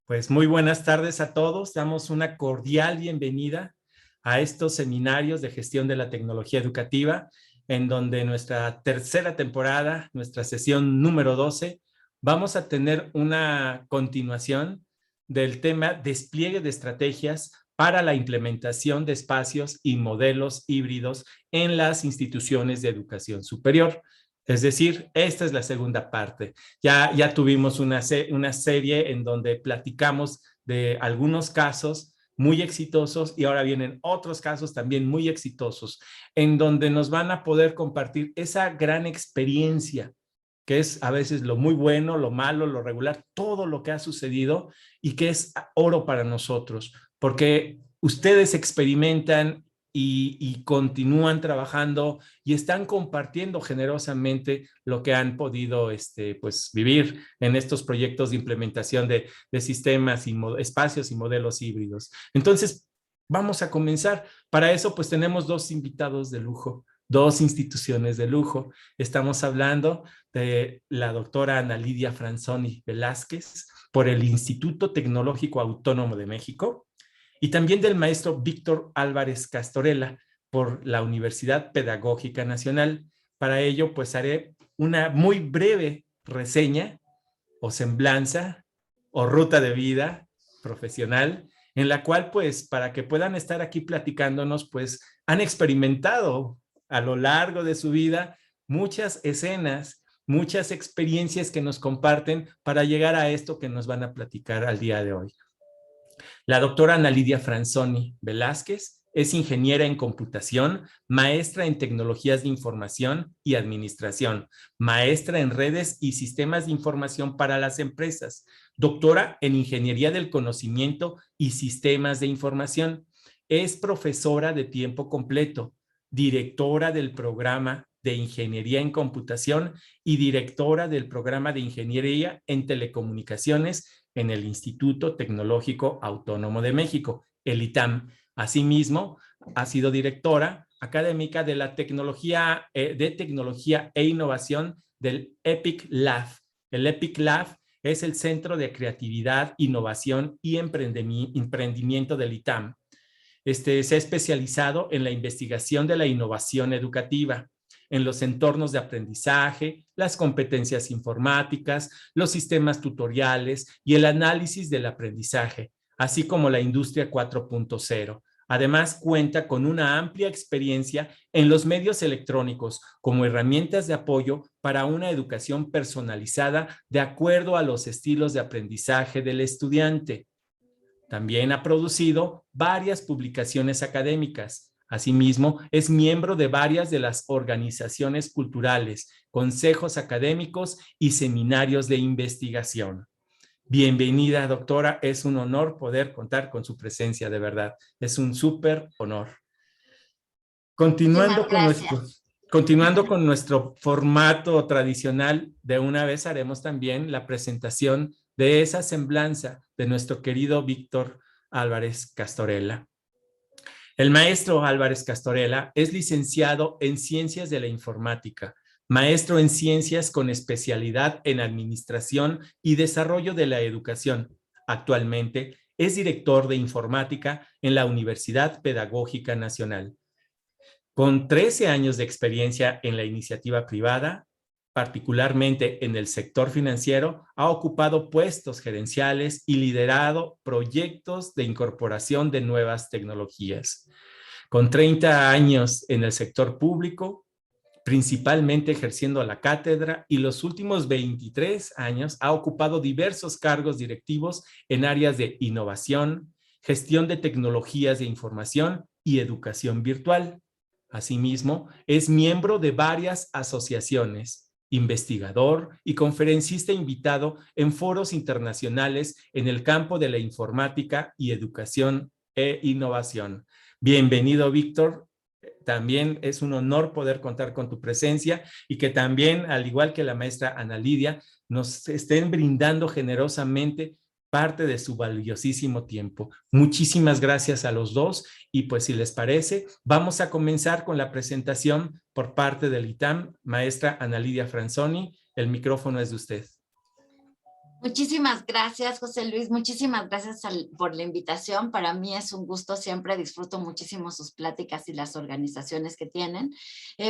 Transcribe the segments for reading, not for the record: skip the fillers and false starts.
Pues muy buenas tardes a todos. Damos una cordial bienvenida a estos seminarios de gestión de la tecnología educativa, en donde nuestra tercera temporada, nuestra sesión número 12, vamos a tener una continuación del tema despliegue de estrategias para la implementación de espacios y modelos híbridos en las instituciones de educación superior. Es decir, esta es la segunda parte. Ya tuvimos una serie en donde platicamos de algunos casos muy exitosos y ahora vienen otros casos también muy exitosos, en donde nos van a poder compartir esa gran experiencia que es a veces lo muy bueno, lo malo, lo regular, todo lo que ha sucedido y que es oro para nosotros, porque ustedes experimentan y continúan trabajando y están compartiendo generosamente lo que han podido pues, vivir en estos proyectos de implementación de sistemas y espacios y modelos híbridos. Entonces, vamos a comenzar. Para eso, pues tenemos dos invitados de lujo, dos instituciones de lujo. Estamos hablando de la doctora Ana Lidia Franzoni Velázquez por el Instituto Tecnológico Autónomo de México, y también del maestro Víctor Álvarez Castorela por la Universidad Pedagógica Nacional. Para ello, pues haré una muy breve reseña o semblanza o ruta de vida profesional, en la cual, pues, para que puedan estar aquí platicándonos, pues, han experimentado a lo largo de su vida muchas escenas, muchas experiencias que nos comparten para llegar a esto que nos van a platicar al día de hoy. La doctora Ana Lidia Franzoni Velázquez es ingeniera en computación, maestra en tecnologías de información y administración, maestra en redes y sistemas de información para las empresas, doctora en ingeniería del conocimiento y sistemas de información. Es profesora de tiempo completo, directora del programa de ingeniería en computación y directora del programa de ingeniería en telecomunicaciones en el Instituto Tecnológico Autónomo de México, el ITAM. Asimismo, ha sido directora académica de la tecnología e innovación del EPIC Lab. El EPIC Lab es el Centro de Creatividad, Innovación y Emprendimiento del ITAM. Se ha especializado en la investigación de la innovación educativa, en los entornos de aprendizaje, las competencias informáticas, los sistemas tutoriales y el análisis del aprendizaje, así como la industria 4.0. Además, cuenta con una amplia experiencia en los medios electrónicos como herramientas de apoyo para una educación personalizada de acuerdo a los estilos de aprendizaje del estudiante. También ha producido varias publicaciones académicas. Asimismo, es miembro de varias de las organizaciones culturales, consejos académicos y seminarios de investigación. Bienvenida, doctora. Es un honor poder contar con su presencia, de verdad. Es un súper honor. Continuando con nuestro formato tradicional, de una vez haremos también la presentación de esa semblanza de nuestro querido Víctor Álvarez Castorela. El maestro Álvarez Castorela es licenciado en Ciencias de la Informática, maestro en Ciencias con especialidad en Administración y Desarrollo de la Educación. Actualmente es director de Informática en la Universidad Pedagógica Nacional. Con 13 años de experiencia en la iniciativa privada, particularmente en el sector financiero, ha ocupado puestos gerenciales y liderado proyectos de incorporación de nuevas tecnologías. Con 30 años en el sector público, principalmente ejerciendo la cátedra, y los últimos 23 años ha ocupado diversos cargos directivos en áreas de innovación, gestión de tecnologías de información y educación virtual. Asimismo, es miembro de varias asociaciones, investigador y conferencista invitado en foros internacionales en el campo de la informática y educación e innovación. Bienvenido, Víctor. También es un honor poder contar con tu presencia y que también, al igual que la maestra Ana Lidia, nos estén brindando generosamente parte de su valiosísimo tiempo. Muchísimas gracias a los dos y pues si les parece, vamos a comenzar con la presentación por parte del ITAM. Maestra Ana Lidia Franzoni, el micrófono es de usted. Muchísimas gracias, José Luis. Muchísimas gracias por la invitación. Para mí es un gusto siempre. Disfruto muchísimo sus pláticas y las organizaciones que tienen.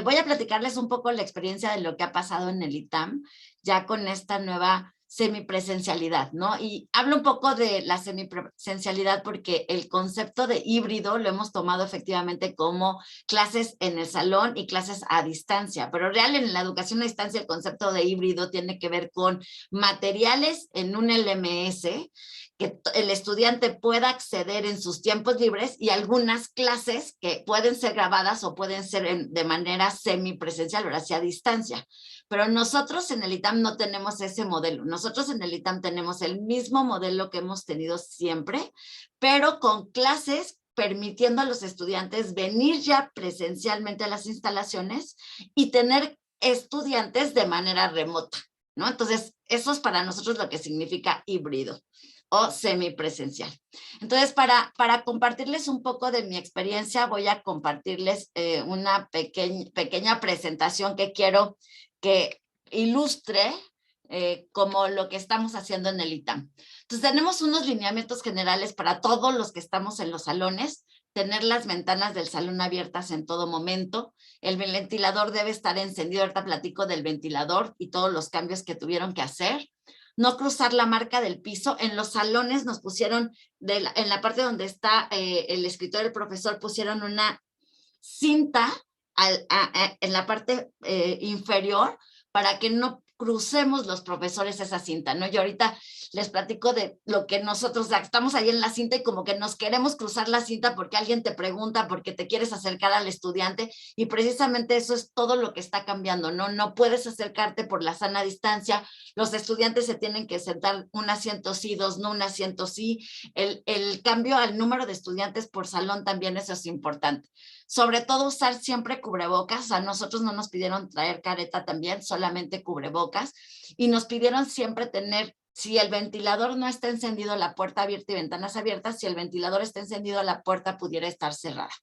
Voy a platicarles un poco la experiencia de lo que ha pasado en el ITAM, ya con esta nueva semipresencialidad, ¿no? Y hablo un poco de la semipresencialidad porque el concepto de híbrido lo hemos tomado efectivamente como clases en el salón y clases a distancia, pero real en la educación a distancia el concepto de híbrido tiene que ver con materiales en un LMS que el estudiante pueda acceder en sus tiempos libres y algunas clases que pueden ser grabadas o pueden ser de manera semipresencial, o sea, a distancia. Pero nosotros en el ITAM no tenemos ese modelo. Nosotros en el ITAM tenemos el mismo modelo que hemos tenido siempre, pero con clases permitiendo a los estudiantes venir ya presencialmente a las instalaciones y tener estudiantes de manera remota, ¿no? Entonces, eso es para nosotros lo que significa híbrido o semipresencial. Entonces, para compartirles un poco de mi experiencia, voy a compartirles una pequeña presentación que quiero que ilustre como lo que estamos haciendo en el ITAM. Entonces, tenemos unos lineamientos generales para todos los que estamos en los salones, tener las ventanas del salón abiertas en todo momento, el ventilador debe estar encendido, ahorita platico del ventilador y todos los cambios que tuvieron que hacer, no cruzar la marca del piso. En los salones nos pusieron, en la parte donde está el escritorio del profesor, pusieron una cinta en la parte inferior para que no crucemos los profesores esa cinta, ¿no? Yo ahorita les platico de lo que nosotros, estamos ahí en la cinta y como que nos queremos cruzar la cinta porque alguien te pregunta, porque te quieres acercar al estudiante y precisamente eso es todo lo que está cambiando, ¿no? No puedes acercarte por la sana distancia, los estudiantes se tienen que sentar un asiento sí, dos no, un asiento sí, el cambio al número de estudiantes por salón también eso es importante. Sobre todo usar siempre cubrebocas, a nosotros no nos pidieron traer careta también, solamente cubrebocas, y nos pidieron siempre tener, si el ventilador no está encendido, la puerta abierta y ventanas abiertas, si el ventilador está encendido, la puerta pudiera estar cerrada.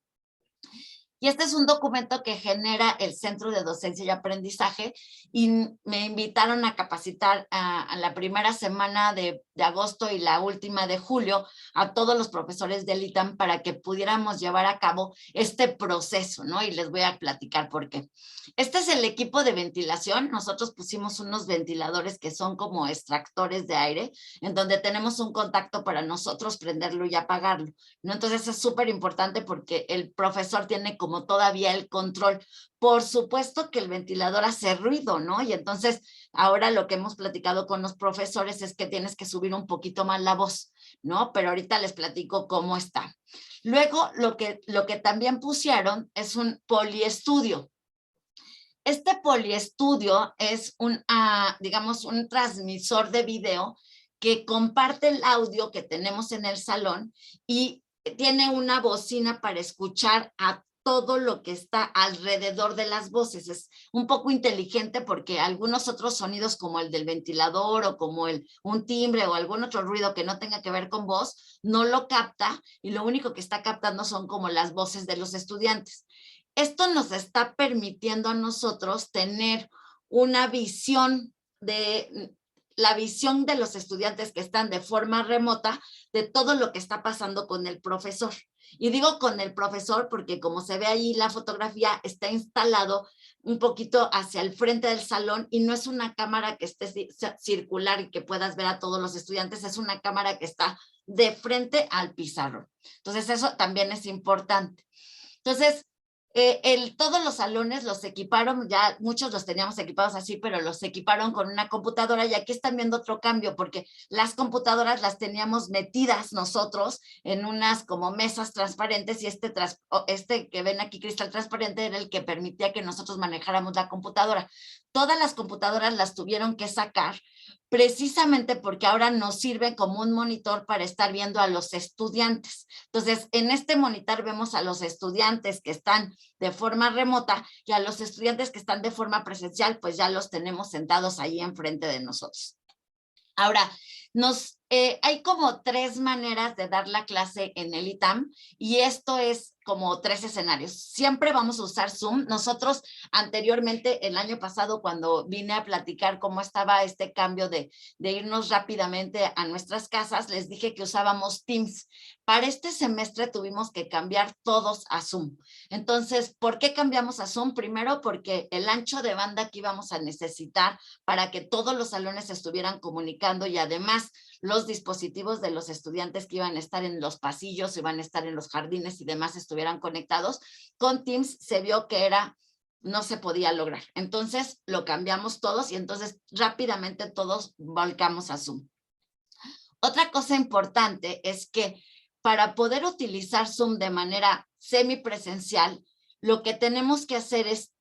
Y este es un documento que genera el Centro de Docencia y Aprendizaje y me invitaron a capacitar a la primera semana de agosto y la última de julio a todos los profesores del ITAM para que pudiéramos llevar a cabo este proceso, ¿no? Y les voy a platicar por qué. Este es el equipo de ventilación. Nosotros pusimos unos ventiladores que son como extractores de aire, en donde tenemos un contacto para nosotros prenderlo y apagarlo, ¿no? Entonces es súper importante porque el profesor tiene como todavía el control. Por supuesto que el ventilador hace ruido, ¿no? Y entonces ahora lo que hemos platicado con los profesores es que tienes que subir un poquito más la voz, ¿no? Pero ahorita les platico cómo está. Luego lo que también pusieron es un poliestudio. Este poliestudio es digamos, un transmisor de video que comparte el audio que tenemos en el salón y tiene una bocina para escuchar a todo lo que está alrededor de las voces. Es un poco inteligente porque algunos otros sonidos como el del ventilador o como un timbre o algún otro ruido que no tenga que ver con voz, no lo capta y lo único que está captando son como las voces de los estudiantes. Esto nos está permitiendo a nosotros tener una visión la visión de los estudiantes que están de forma remota de todo lo que está pasando con el profesor. Y digo con el profesor porque como se ve ahí la fotografía está instalado un poquito hacia el frente del salón y no es una cámara que esté circular y que puedas ver a todos los estudiantes, es una cámara que está de frente al pizarrón. Entonces eso también es importante. Entonces, todos los salones los equiparon, ya muchos los teníamos equipados así, pero los equiparon con una computadora y aquí están viendo otro cambio porque las computadoras las teníamos metidas nosotros en unas como mesas transparentes y este que ven aquí cristal transparente era el que permitía que nosotros manejáramos la computadora. Todas las computadoras las tuvieron que sacar precisamente porque ahora nos sirve como un monitor para estar viendo a los estudiantes. Entonces, en este monitor vemos a los estudiantes que están de forma remota y a los estudiantes que están de forma presencial, pues ya los tenemos sentados ahí enfrente de nosotros. Ahora, Hay como 3 maneras de dar la clase en el ITAM y esto es como 3 escenarios. Siempre vamos a usar Zoom. Nosotros anteriormente, el año pasado, cuando vine a platicar cómo estaba este cambio de irnos rápidamente a nuestras casas, les dije que usábamos Teams. Para este semestre tuvimos que cambiar todos a Zoom. Entonces, ¿por qué cambiamos a Zoom? Primero, porque el ancho de banda que íbamos a necesitar para que todos los salones estuvieran comunicando y además los dispositivos de los estudiantes que iban a estar en los pasillos, iban a estar en los jardines y demás estuvieran conectados, con Teams se vio que no se podía lograr. Entonces lo cambiamos todos y entonces rápidamente todos volcamos a Zoom. Otra cosa importante es que para poder utilizar Zoom de manera semipresencial, lo que tenemos que hacer es,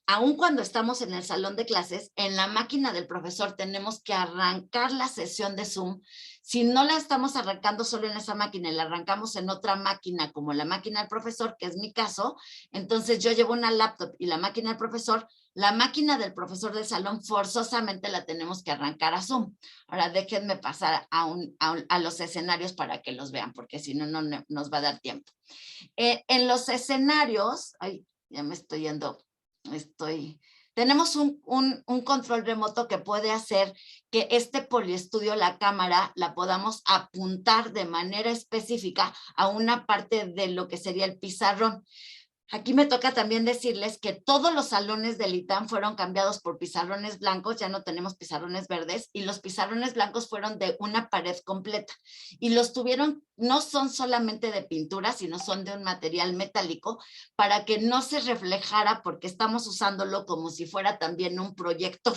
aun cuando estamos en el salón de clases, en la máquina del profesor tenemos que arrancar la sesión de Zoom. Si no la estamos arrancando solo en esa máquina y la arrancamos en otra máquina, como la máquina del profesor, que es mi caso, entonces yo llevo una laptop y la máquina del profesor, la máquina del profesor del salón forzosamente la tenemos que arrancar a Zoom. Ahora déjenme pasar a los escenarios para que los vean, porque si no, no nos va a dar tiempo. En los escenarios, ay, ya me estoy yendo. Tenemos un control remoto que puede hacer que este poliestudio, la cámara, la podamos apuntar de manera específica a una parte de lo que sería el pizarrón. Aquí me toca también decirles que todos los salones del ITAM fueron cambiados por pizarrones blancos, ya no tenemos pizarrones verdes, y los pizarrones blancos fueron de una pared completa. Y los tuvieron, no son solamente de pintura, sino son de un material metálico, para que no se reflejara, porque estamos usándolo como si fuera también un proyector.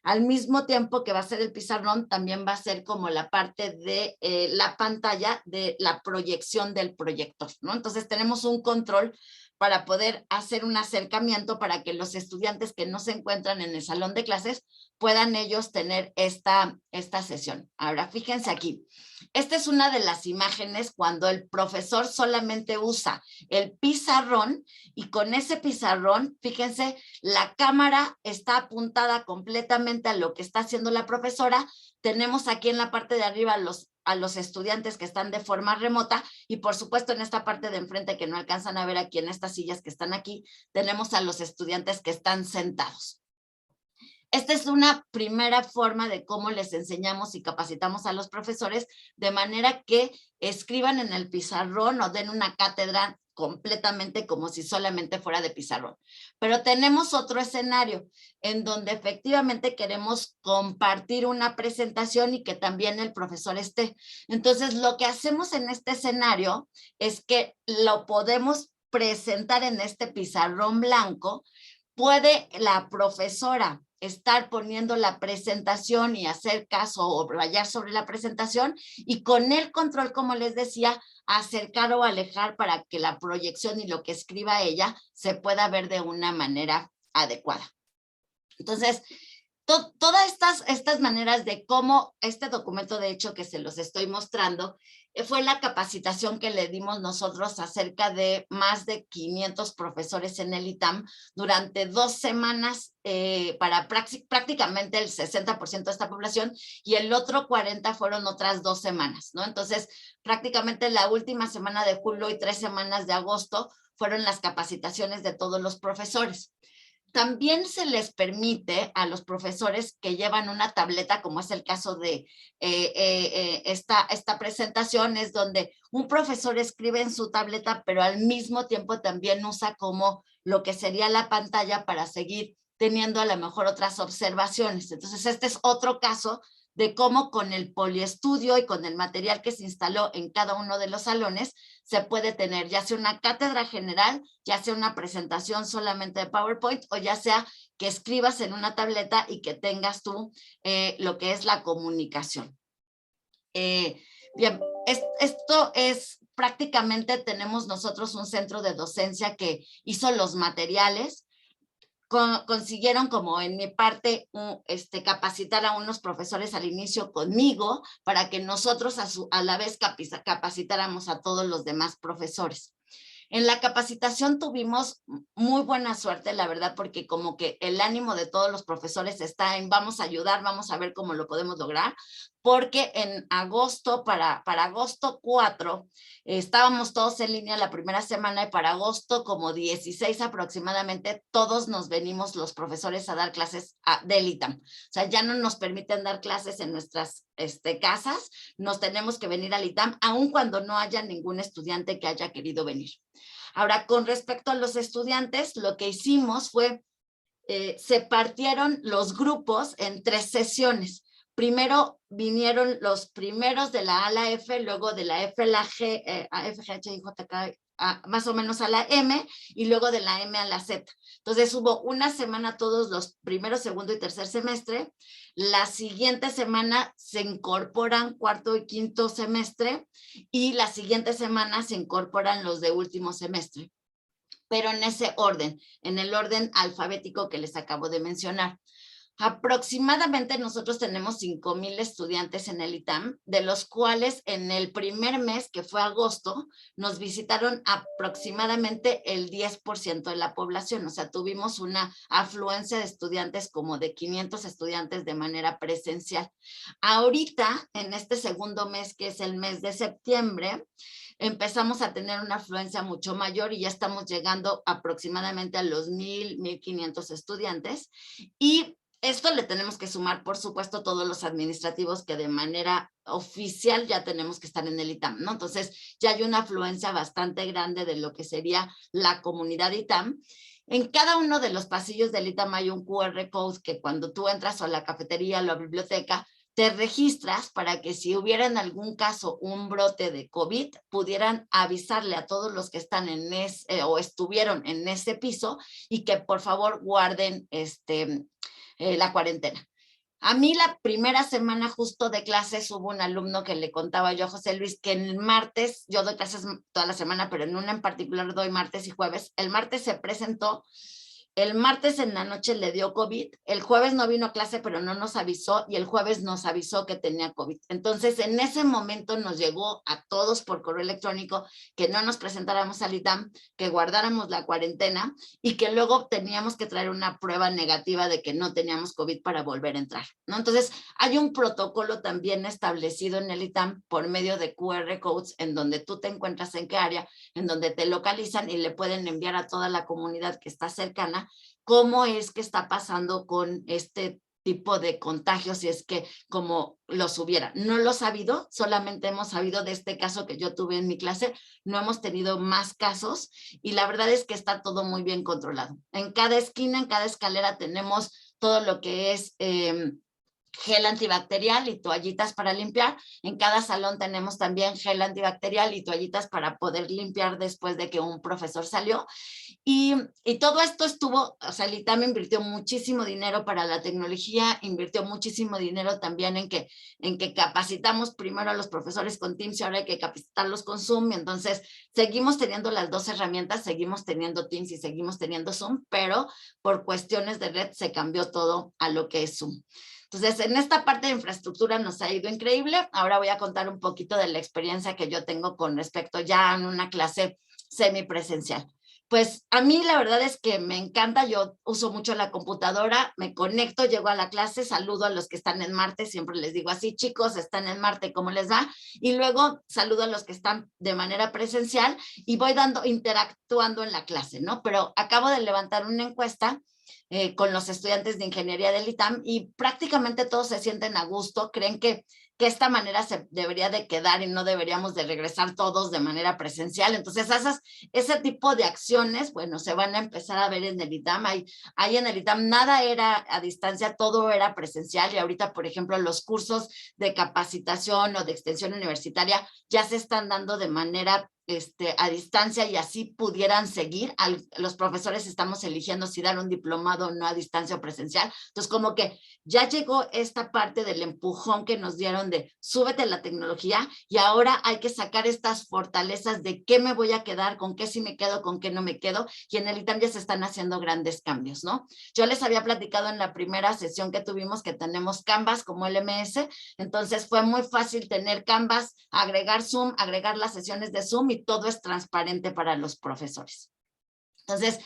Al mismo tiempo que va a ser el pizarrón, también va a ser como la parte de la pantalla de la proyección del proyector, ¿no? Entonces tenemos un control para poder hacer un acercamiento para que los estudiantes que no se encuentran en el salón de clases puedan ellos tener esta sesión. Ahora, fíjense aquí. Esta es una de las imágenes cuando el profesor solamente usa el pizarrón y con ese pizarrón, fíjense, la cámara está apuntada completamente a lo que está haciendo la profesora. Tenemos aquí en la parte de arriba a los estudiantes que están de forma remota y por supuesto en esta parte de enfrente que no alcanzan a ver aquí en estas sillas que están aquí, tenemos a los estudiantes que están sentados. Esta es una primera forma de cómo les enseñamos y capacitamos a los profesores de manera que escriban en el pizarrón o den una cátedra completamente como si solamente fuera de pizarrón. Pero tenemos otro escenario en donde efectivamente queremos compartir una presentación y que también el profesor esté. Entonces, lo que hacemos en este escenario es que lo podemos presentar en este pizarrón blanco. Puede la profesora estar poniendo la presentación y hacer caso o rayar sobre la presentación y con el control, como les decía, acercar o alejar para que la proyección y lo que escriba ella se pueda ver de una manera adecuada. Entonces, todas estas maneras de cómo este documento, de hecho, que se los estoy mostrando, fue la capacitación que le dimos nosotros a cerca de más de 500 profesores en el ITAM durante 2 semanas para prácticamente el 60% de esta población y el otro 40% fueron otras 2 semanas, ¿no? Entonces, prácticamente la última semana de julio y 3 semanas de agosto fueron las capacitaciones de todos los profesores. También se les permite a los profesores que llevan una tableta, como es el caso de esta presentación, es donde un profesor escribe en su tableta, pero al mismo tiempo también usa como lo que sería la pantalla para seguir teniendo a lo mejor otras observaciones. Entonces, este es otro caso de cómo con el poliestudio y con el material que se instaló en cada uno de los salones, se puede tener ya sea una cátedra general, ya sea una presentación solamente de PowerPoint o ya sea que escribas en una tableta y que tengas tú lo que es la comunicación. Bien, esto es prácticamente, tenemos nosotros un centro de docencia que hizo los materiales, consiguieron como en mi parte capacitar a unos profesores al inicio conmigo para que nosotros a la vez capacitáramos a todos los demás profesores. En la capacitación tuvimos muy buena suerte, la verdad, porque como que el ánimo de todos los profesores está en vamos a ayudar, vamos a ver cómo lo podemos lograr, porque en agosto, para agosto 4, estábamos todos en línea la primera semana y para agosto como 16 aproximadamente, todos nos venimos los profesores a dar clases del ITAM. O sea, ya no nos permiten dar clases en nuestras casas, nos tenemos que venir al ITAM, aun cuando no haya ningún estudiante que haya querido venir. Ahora, con respecto a los estudiantes, lo que hicimos fue, se partieron los grupos en 3 sesiones. Primero vinieron los primeros de la A a la F, luego de la F a la G, a F, G, H, I, J, K, más o menos a la M, y luego de la M a la Z. Entonces hubo una semana todos los primeros, segundo y tercer semestre. La siguiente semana se incorporan cuarto y quinto semestre, y la siguiente semana se incorporan los de último semestre, pero en ese orden, en el orden alfabético que les acabo de mencionar. Aproximadamente nosotros tenemos 5,000 estudiantes en el ITAM, de los cuales en el primer mes, que fue agosto, nos visitaron aproximadamente el 10% de la población. O sea, tuvimos una afluencia de estudiantes como de 500 estudiantes de manera presencial. Ahorita, en este segundo mes, que es el mes de septiembre, empezamos a tener una afluencia mucho mayor y ya estamos llegando aproximadamente a los 1,000, 1,500 estudiantes. Y esto le tenemos que sumar, por supuesto, todos los administrativos que de manera oficial ya tenemos que estar en el ITAM, ¿no? Entonces, ya hay una afluencia bastante grande de lo que sería la comunidad ITAM. En cada uno de los pasillos del ITAM hay un QR code que cuando tú entras a la cafetería o la biblioteca, te registras para que si hubiera en algún caso un brote de COVID, pudieran avisarle a todos los que están en o estuvieron en ese piso y que por favor guarden la cuarentena. A mí la primera semana justo de clases hubo un alumno que le contaba yo a José Luis que el martes, yo doy clases toda la semana, pero en una en particular doy martes y jueves. El martes se presentó, el martes en la noche le dio COVID, el jueves no vino a clase, pero no nos avisó, y el jueves nos avisó que tenía COVID. Entonces, en ese momento nos llegó a todos por correo electrónico que no nos presentáramos al ITAM, que guardáramos la cuarentena y que luego teníamos que traer una prueba negativa de que no teníamos COVID para volver a entrar, ¿no? Entonces, hay un protocolo también establecido en el ITAM por medio de QR codes en donde tú te encuentras en qué área, en donde te localizan y le pueden enviar a toda la comunidad que está cercana cómo es que está pasando con este tipo de contagios, si es que como los hubiera. No lo he sabido, solamente hemos sabido de este caso que yo tuve en mi clase, no hemos tenido más casos y la verdad es que está todo muy bien controlado. En cada esquina, en cada escalera tenemos todo lo que es gel antibacterial y toallitas para limpiar. En cada salón tenemos también gel antibacterial y toallitas para poder limpiar después de que un profesor salió. Y todo esto estuvo, o sea, el ITAM invirtió muchísimo dinero para la tecnología, invirtió muchísimo dinero también en que capacitamos primero a los profesores con Teams y ahora hay que capacitarlos con Zoom. Y entonces seguimos teniendo las 2 herramientas, seguimos teniendo Teams y seguimos teniendo Zoom, pero por cuestiones de red se cambió todo a lo que es Zoom. Entonces, en esta parte de infraestructura nos ha ido increíble. Ahora voy a contar un poquito de la experiencia que yo tengo con respecto ya en una clase semipresencial. Pues a mí la verdad es que me encanta, yo uso mucho la computadora, me conecto, llego a la clase, saludo a los que están en Marte, siempre les digo así, chicos, están en Marte, ¿cómo les va? Y luego saludo a los que están de manera presencial y voy interactuando en la clase, ¿no? Pero acabo de levantar una encuesta con los estudiantes de ingeniería del ITAM y prácticamente todos se sienten a gusto, creen que esta manera se debería de quedar y no deberíamos de regresar todos de manera presencial. Entonces, ese tipo de acciones, bueno, se van a empezar a ver en el ITAM. Ahí en el ITAM nada era a distancia, todo era presencial y ahorita, por ejemplo, los cursos de capacitación o de extensión universitaria ya se están dando de manera a distancia y así pudieran seguir. Los profesores estamos eligiendo si dar un diplomado o no a distancia o presencial. Entonces, como que ya llegó esta parte del empujón que nos dieron de súbete a la tecnología y ahora hay que sacar estas fortalezas de qué me voy a quedar, con qué sí me quedo, con qué no me quedo, y en el ITAM ya se están haciendo grandes cambios, ¿no? Yo les había platicado en la primera sesión que tuvimos que tenemos Canvas como LMS, entonces fue muy fácil tener Canvas, agregar Zoom, agregar las sesiones de Zoom y todo es transparente para los profesores. Entonces,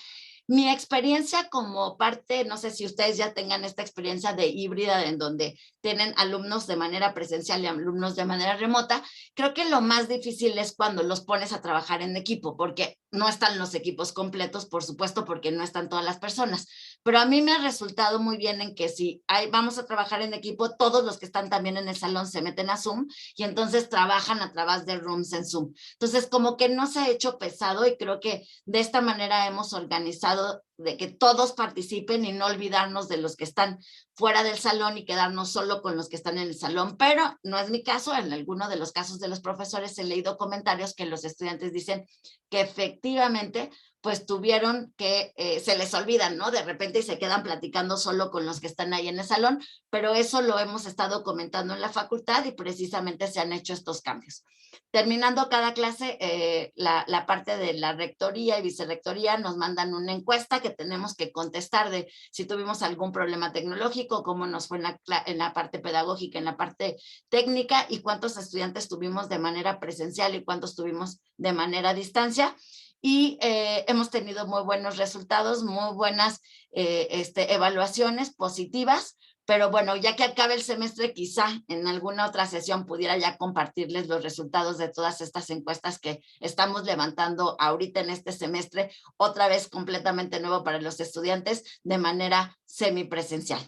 Mi experiencia como parte, no sé si ustedes ya tengan esta experiencia de híbrida en donde tienen alumnos de manera presencial y alumnos de manera remota, creo que lo más difícil es cuando los pones a trabajar en equipo, porque no están los equipos completos, por supuesto, porque no están todas las personas. Pero a mí me ha resultado muy bien en que si vamos a trabajar en equipo, todos los que están también en el salón se meten a Zoom y entonces trabajan a través de rooms en Zoom. Entonces, como que no se ha hecho pesado y creo que de esta manera hemos organizado de que todos participen y no olvidarnos de los que están fuera del salón y quedarnos solo con los que están en el salón, pero no es mi caso. En alguno de los casos de los profesores he leído comentarios que los estudiantes dicen que efectivamente pues tuvieron que, se les olvidan, ¿no? De repente y se quedan platicando solo con los que están ahí en el salón, pero eso lo hemos estado comentando en la facultad y precisamente se han hecho estos cambios. Terminando cada clase, la parte de la rectoría y vicerrectoría nos mandan una encuesta que tenemos que contestar de si tuvimos algún problema tecnológico, cómo nos fue en la parte pedagógica, en la parte técnica y cuántos estudiantes tuvimos de manera presencial y cuántos tuvimos de manera a distancia. Y hemos tenido muy buenos resultados, muy buenas evaluaciones positivas. Pero bueno, ya que acabe el semestre, quizá en alguna otra sesión pudiera ya compartirles los resultados de todas estas encuestas que estamos levantando ahorita en este semestre, otra vez completamente nuevo para los estudiantes, de manera semipresencial.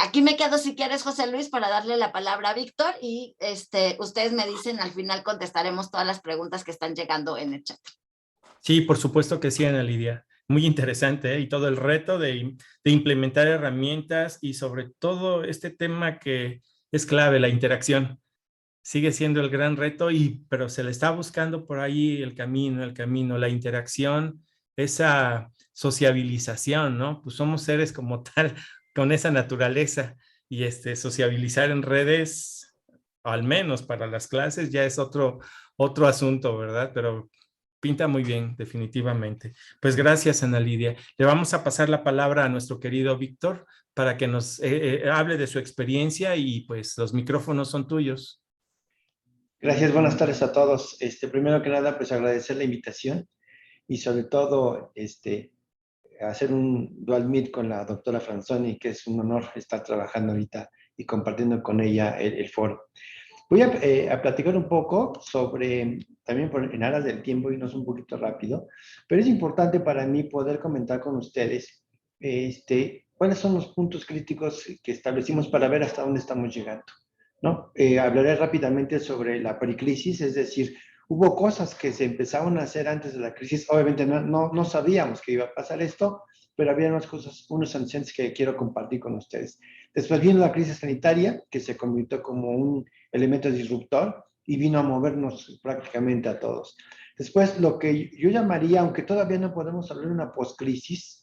Aquí me quedo si quieres, José Luis, para darle la palabra a Víctor y ustedes me dicen, al final contestaremos todas las preguntas que están llegando en el chat. Sí, por supuesto que sí, Ana Lidia. Muy interesante, ¿eh? Y todo el reto de implementar herramientas y sobre todo este tema que es clave, la interacción. Sigue siendo el gran reto, pero se le está buscando por ahí el camino, la interacción, esa sociabilización, ¿no? Pues somos seres como tal, con esa naturaleza y sociabilizar en redes, al menos para las clases, ya es otro asunto, ¿verdad? Pero pinta muy bien, definitivamente. Pues gracias, Ana Lidia. Le vamos a pasar la palabra a nuestro querido Víctor para que nos hable de su experiencia y pues los micrófonos son tuyos. Gracias, buenas tardes a todos. Primero que nada, pues agradecer la invitación y sobre todo hacer un dual meet con la doctora Franzoni, que es un honor estar trabajando ahorita y compartiendo con ella el foro. Voy a platicar un poco sobre, también en aras del tiempo, irnos un poquito rápido, pero es importante para mí poder comentar con ustedes cuáles son los puntos críticos que establecimos para ver hasta dónde estamos llegando, ¿no? Hablaré rápidamente sobre la precrisis, es decir, hubo cosas que se empezaron a hacer antes de la crisis. Obviamente no sabíamos que iba a pasar esto, pero había unas cosas, unos antecedentes que quiero compartir con ustedes. Después vino la crisis sanitaria, que se convirtió como un elemento disruptor y vino a movernos prácticamente a todos. Después, lo que yo llamaría, aunque todavía no podemos hablar de una postcrisis,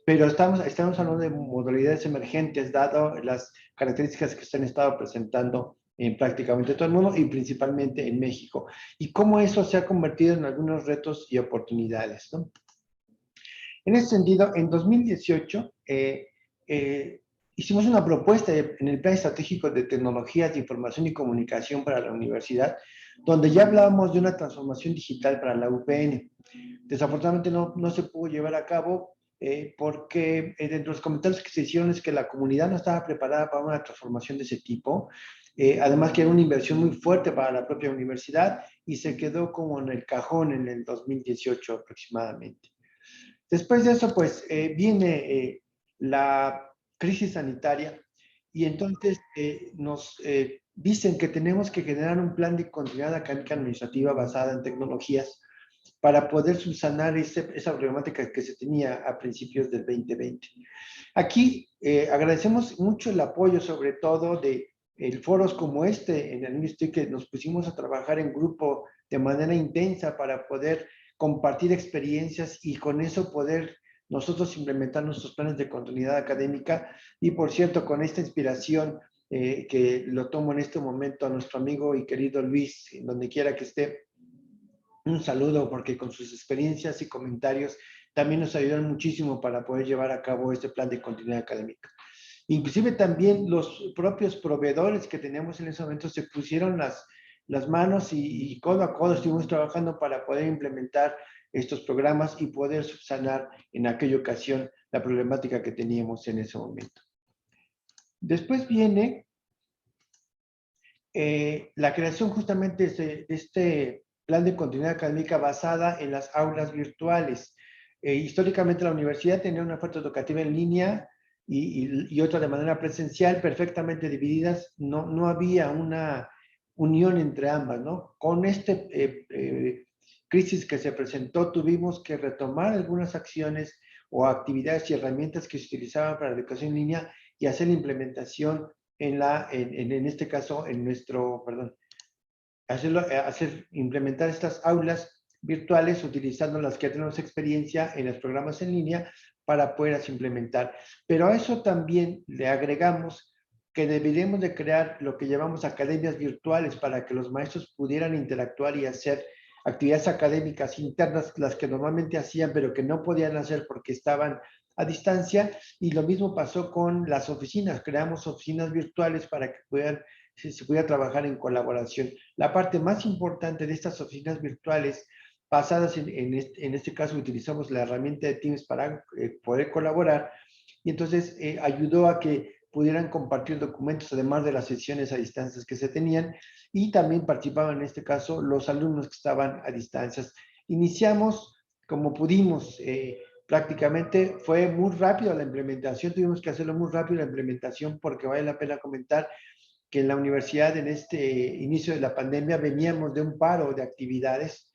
pero estamos hablando de modalidades emergentes, dado las características que se han estado presentando en prácticamente todo el mundo y principalmente en México, y cómo eso se ha convertido en algunos retos y oportunidades, ¿no? En ese sentido, en 2018 hicimos una propuesta en el Plan Estratégico de Tecnologías de Información y Comunicación para la Universidad, donde ya hablábamos de una transformación digital para la UPN. Desafortunadamente no se pudo llevar a cabo porque dentro de los comentarios que se hicieron es que la comunidad no estaba preparada para una transformación de ese tipo. Además que era una inversión muy fuerte para la propia universidad y se quedó como en el cajón en el 2018 aproximadamente. Después de eso, pues, viene la crisis sanitaria y entonces nos dicen que tenemos que generar un plan de continuidad académica administrativa basada en tecnologías para poder subsanar esa problemática que se tenía a principios del 2020. Aquí agradecemos mucho el apoyo, sobre todo de foros como en el MISTI, que nos pusimos a trabajar en grupo de manera intensa para poder compartir experiencias y con eso poder nosotros implementar nuestros planes de continuidad académica. Y por cierto, con esta inspiración que lo tomo en este momento a nuestro amigo y querido Luis, donde quiera que esté, un saludo, porque con sus experiencias y comentarios también nos ayudan muchísimo para poder llevar a cabo este plan de continuidad académica. Inclusive también los propios proveedores que teníamos en ese momento se pusieron las manos y codo a codo estuvimos trabajando para poder implementar estos programas y poder subsanar en aquella ocasión la problemática que teníamos en ese momento. Después viene la creación justamente de este plan de continuidad académica basada en las aulas virtuales. Históricamente la universidad tenía una oferta educativa en línea y otra de manera presencial, perfectamente divididas. No había una unión entre ambas, ¿no? Con este crisis que se presentó, tuvimos que retomar algunas acciones o actividades y herramientas que se utilizaban para la educación en línea y hacer la implementación en este caso, implementar estas aulas virtuales utilizando las que tenemos experiencia en los programas en línea para poderlas implementar. Pero a eso también le agregamos que deberíamos de crear lo que llamamos academias virtuales para que los maestros pudieran interactuar y hacer actividades académicas internas, las que normalmente hacían, pero que no podían hacer porque estaban a distancia. Y lo mismo pasó con las oficinas. Creamos oficinas virtuales para que se pudiera trabajar en colaboración. La parte más importante de estas oficinas virtuales basadas en este caso utilizamos la herramienta de Teams para poder colaborar, y entonces ayudó a que pudieran compartir documentos además de las sesiones a distancias que se tenían, y también participaban en este caso los alumnos que estaban a distancias. Iniciamos como pudimos, prácticamente fue muy rápido la implementación, tuvimos que hacerlo muy rápido la implementación porque vale la pena comentar que en la universidad en este inicio de la pandemia veníamos de un paro de actividades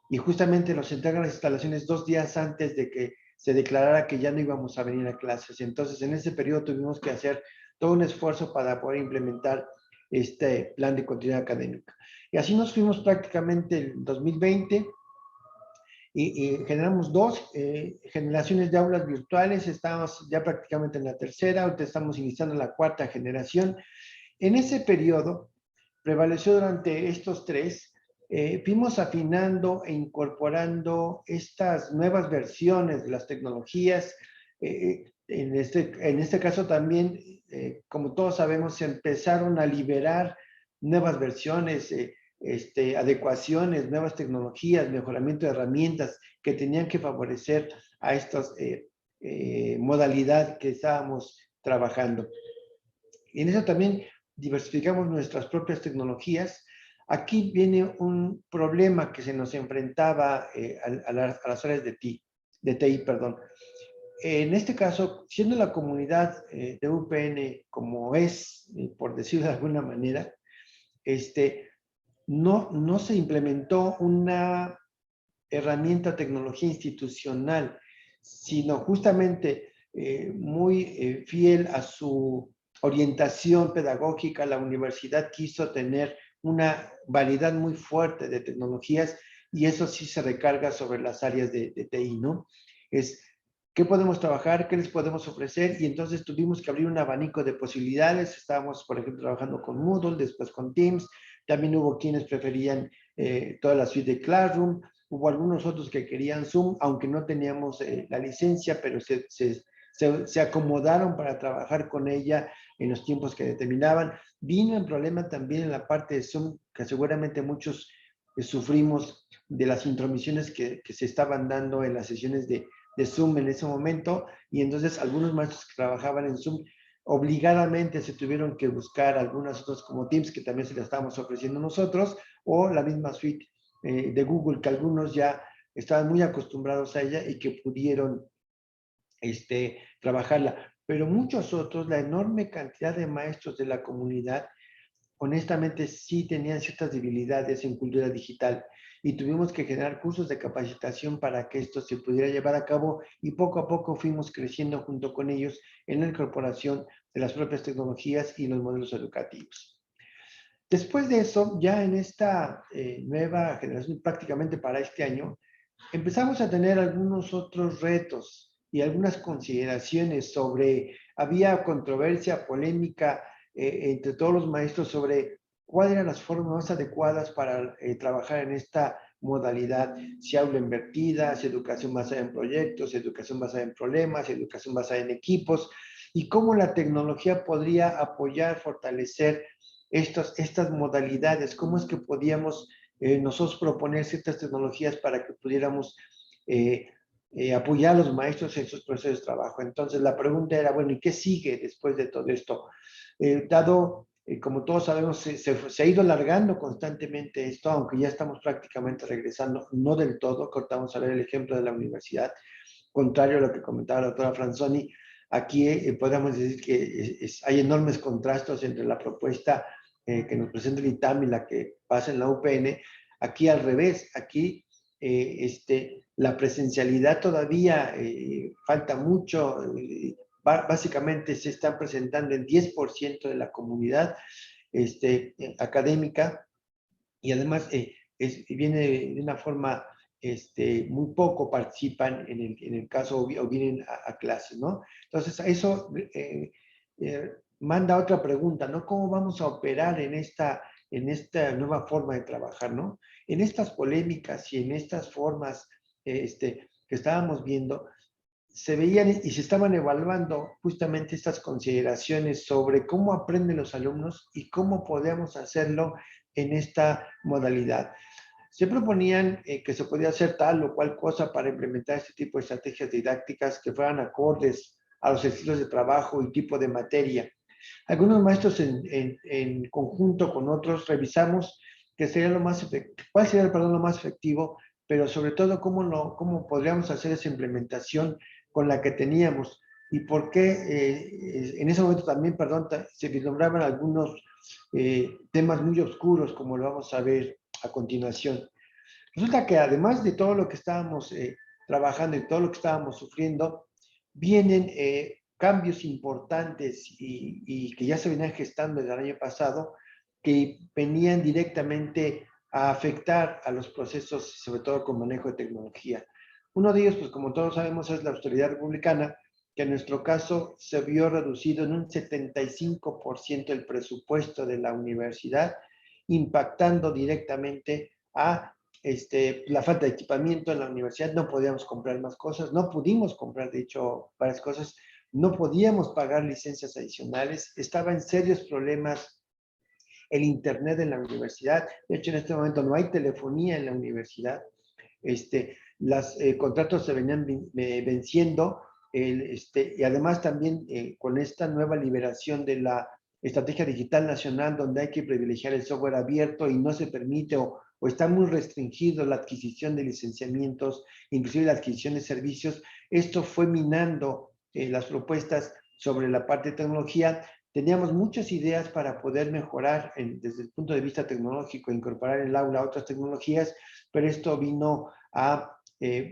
y justamente nos entregan las instalaciones 2 días antes de que se declarara que ya no íbamos a venir a clases. Entonces, en ese periodo tuvimos que hacer todo un esfuerzo para poder implementar este plan de continuidad académica. Y así nos fuimos prácticamente en 2020 y generamos 2 generaciones de aulas virtuales. Estamos ya prácticamente en la tercera, ahorita estamos iniciando la 4ª generación. En ese periodo prevaleció durante estos 3, fuimos afinando e incorporando estas nuevas versiones de las tecnologías. En este caso también, como todos sabemos, se empezaron a liberar nuevas versiones, adecuaciones, nuevas tecnologías, mejoramiento de herramientas que tenían que favorecer a estas modalidades que estábamos trabajando. Y en eso también diversificamos nuestras propias tecnologías. Aquí viene un problema que se nos enfrentaba a las áreas de TI. En este caso, siendo la comunidad de UPN como es, por decirlo de alguna manera, no se implementó una herramienta, tecnología institucional, sino justamente muy fiel a su orientación pedagógica. La universidad quiso tener una variedad muy fuerte de tecnologías y eso sí se recarga sobre las áreas de TI, ¿no? Es qué podemos trabajar, qué les podemos ofrecer, y entonces tuvimos que abrir un abanico de posibilidades. Estábamos, por ejemplo, trabajando con Moodle, después con Teams. También hubo quienes preferían toda la suite de Classroom. Hubo algunos otros que querían Zoom, aunque no teníamos la licencia, pero se acomodaron para trabajar con ella en los tiempos que determinaban. Vino el problema también en la parte de Zoom, que seguramente muchos sufrimos de las intromisiones que se estaban dando en las sesiones de Zoom en ese momento, y entonces algunos maestros que trabajaban en Zoom obligadamente se tuvieron que buscar algunas otras como Teams, que también se las estábamos ofreciendo nosotros, o la misma suite de Google, que algunos ya estaban muy acostumbrados a ella y que pudieron trabajarla. Pero muchos otros, la enorme cantidad de maestros de la comunidad, honestamente sí tenían ciertas debilidades en cultura digital y tuvimos que generar cursos de capacitación para que esto se pudiera llevar a cabo, y poco a poco fuimos creciendo junto con ellos en la incorporación de las propias tecnologías y los modelos educativos. Después de eso, ya en esta nueva generación, prácticamente para este año, empezamos a tener algunos otros retos y algunas consideraciones sobre, había controversia, polémica entre todos los maestros sobre cuáles eran las formas más adecuadas para trabajar en esta modalidad, si aula invertida, si educación basada en proyectos, educación basada en problemas, educación basada en equipos, y cómo la tecnología podría apoyar, fortalecer estas modalidades, cómo es que podíamos nosotros proponer ciertas tecnologías para que pudiéramos apoyar a los maestros en sus procesos de trabajo. Entonces la pregunta era, bueno, ¿y qué sigue después de todo esto? Como todos sabemos, se ha ido alargando constantemente esto, aunque ya estamos prácticamente regresando, no del todo. Cortamos a ver el ejemplo de la universidad, contrario a lo que comentaba la doctora Franzoni. Aquí podemos decir que hay enormes contrastes entre la propuesta que nos presenta el ITAM y la que pasa en la UPN. Aquí al revés, aquí la presencialidad todavía falta mucho. Básicamente se están presentando el 10% de la comunidad académica, y además viene de una forma, muy poco participan en el caso o vienen a clases, ¿no? Entonces, eso manda otra pregunta, ¿no? ¿Cómo vamos a operar en esta nueva forma de trabajar, ¿no? En estas polémicas y en estas formas que estábamos viendo, se veían y se estaban evaluando justamente estas consideraciones sobre cómo aprenden los alumnos y cómo podemos hacerlo en esta modalidad. Se proponían que se podía hacer tal o cual cosa para implementar este tipo de estrategias didácticas que fueran acordes a los estilos de trabajo y tipo de materia. Algunos maestros en conjunto con otros revisamos que sería cuál sería lo más efectivo, pero sobre todo cómo podríamos hacer esa implementación con la que teníamos y por qué en ese momento también, se vislumbraban algunos temas muy oscuros, como lo vamos a ver a continuación. Resulta que además de todo lo que estábamos trabajando y todo lo que estábamos sufriendo, vienen cambios importantes y que ya se venían gestando desde el año pasado, que venían directamente a afectar a los procesos, sobre todo con manejo de tecnología. Uno de ellos, pues como todos sabemos, es la austeridad republicana, que en nuestro caso se vio reducido en un 75% el presupuesto de la universidad, impactando directamente a la falta de equipamiento en la universidad. No podíamos comprar más cosas, no pudimos comprar, de hecho, varias cosas, no podíamos pagar licencias adicionales, estaba en serios problemas el internet en la universidad. De hecho, en este momento no hay telefonía en la universidad. Los contratos se venían venciendo, y además también con esta nueva liberación de la Estrategia Digital Nacional, donde hay que privilegiar el software abierto y no se permite o está muy restringido la adquisición de licenciamientos, inclusive la adquisición de servicios. Esto fue minando las propuestas sobre la parte de tecnología. Teníamos muchas ideas para poder mejorar desde el punto de vista tecnológico, incorporar en el aula otras tecnologías, pero esto vino a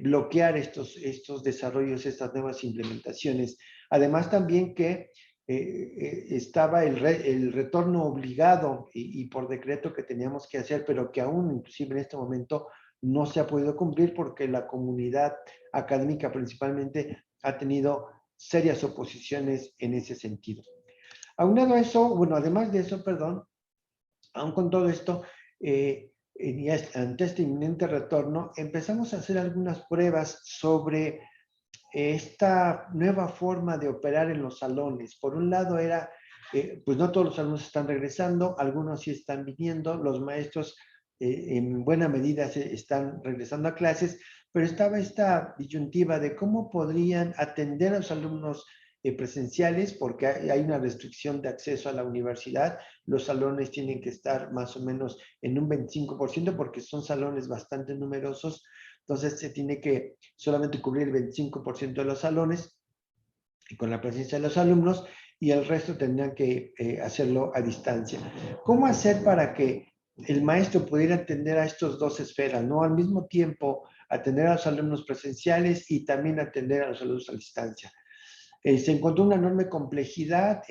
bloquear estos desarrollos, estas nuevas implementaciones. Además también que estaba el retorno obligado y por decreto que teníamos que hacer, pero que aún inclusive en este momento no se ha podido cumplir porque la comunidad académica principalmente ha tenido serias oposiciones en ese sentido. Aunado a eso, bueno, además de eso, aún con todo esto, y ante este inminente retorno, empezamos a hacer algunas pruebas sobre esta nueva forma de operar en los salones. Por un lado era, pues no todos los alumnos están regresando, algunos sí están viniendo, los maestros en buena medida están regresando a clases, pero estaba esta disyuntiva de cómo podrían atender a los alumnos presenciales, porque hay una restricción de acceso a la universidad. Los salones tienen que estar más o menos en un 25%, porque son salones bastante numerosos. Entonces se tiene que solamente cubrir el 25% de los salones y con la presencia de los alumnos, y el resto tendrían que hacerlo a distancia. ¿Cómo hacer para que el maestro pudiera atender a estos dos esferas, ¿no? Al mismo tiempo atender a los alumnos presenciales y también atender a los alumnos a distancia? Se encontró una enorme complejidad,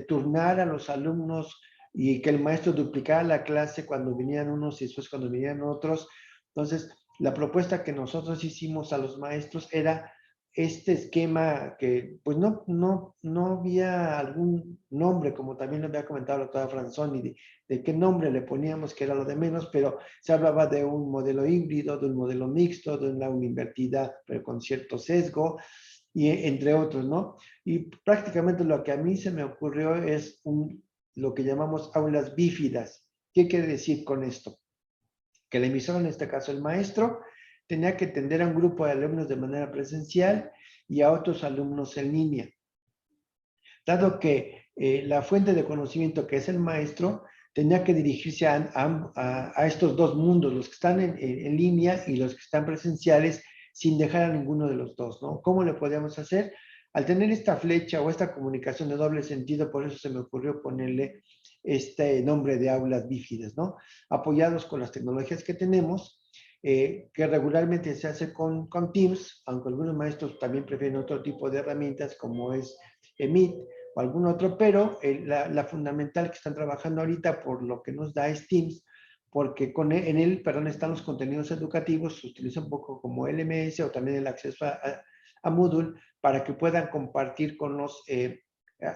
turnar a los alumnos y que el maestro duplicara la clase cuando venían unos y después cuando venían otros. Entonces, la propuesta que nosotros hicimos a los maestros era este esquema que pues no había algún nombre, como también lo había comentado la doctora Franzoni, de qué nombre le poníamos, que era lo de menos, pero se hablaba de un modelo híbrido, de un modelo mixto, de una aula invertida, pero con cierto sesgo, y entre otros, ¿no? Y prácticamente lo que a mí se me ocurrió es lo que llamamos aulas bífidas. ¿Qué quiere decir con esto? Que el emisor, en este caso el maestro, tenía que atender a un grupo de alumnos de manera presencial y a otros alumnos en línea. Dado que la fuente de conocimiento, que es el maestro, tenía que dirigirse a estos dos mundos, los que están en línea y los que están presenciales, sin dejar a ninguno de los dos, ¿no? ¿Cómo le podíamos hacer? Al tener esta flecha o esta comunicación de doble sentido, por eso se me ocurrió ponerle este nombre de aulas bífidas, ¿no? Apoyados con las tecnologías que tenemos, que regularmente se hace con Teams, aunque algunos maestros también prefieren otro tipo de herramientas como es Meet o algún otro, pero la fundamental que están trabajando ahorita por lo que nos da es Teams, porque en él, están los contenidos educativos, se utiliza un poco como LMS o también el acceso a Moodle para que puedan compartir con los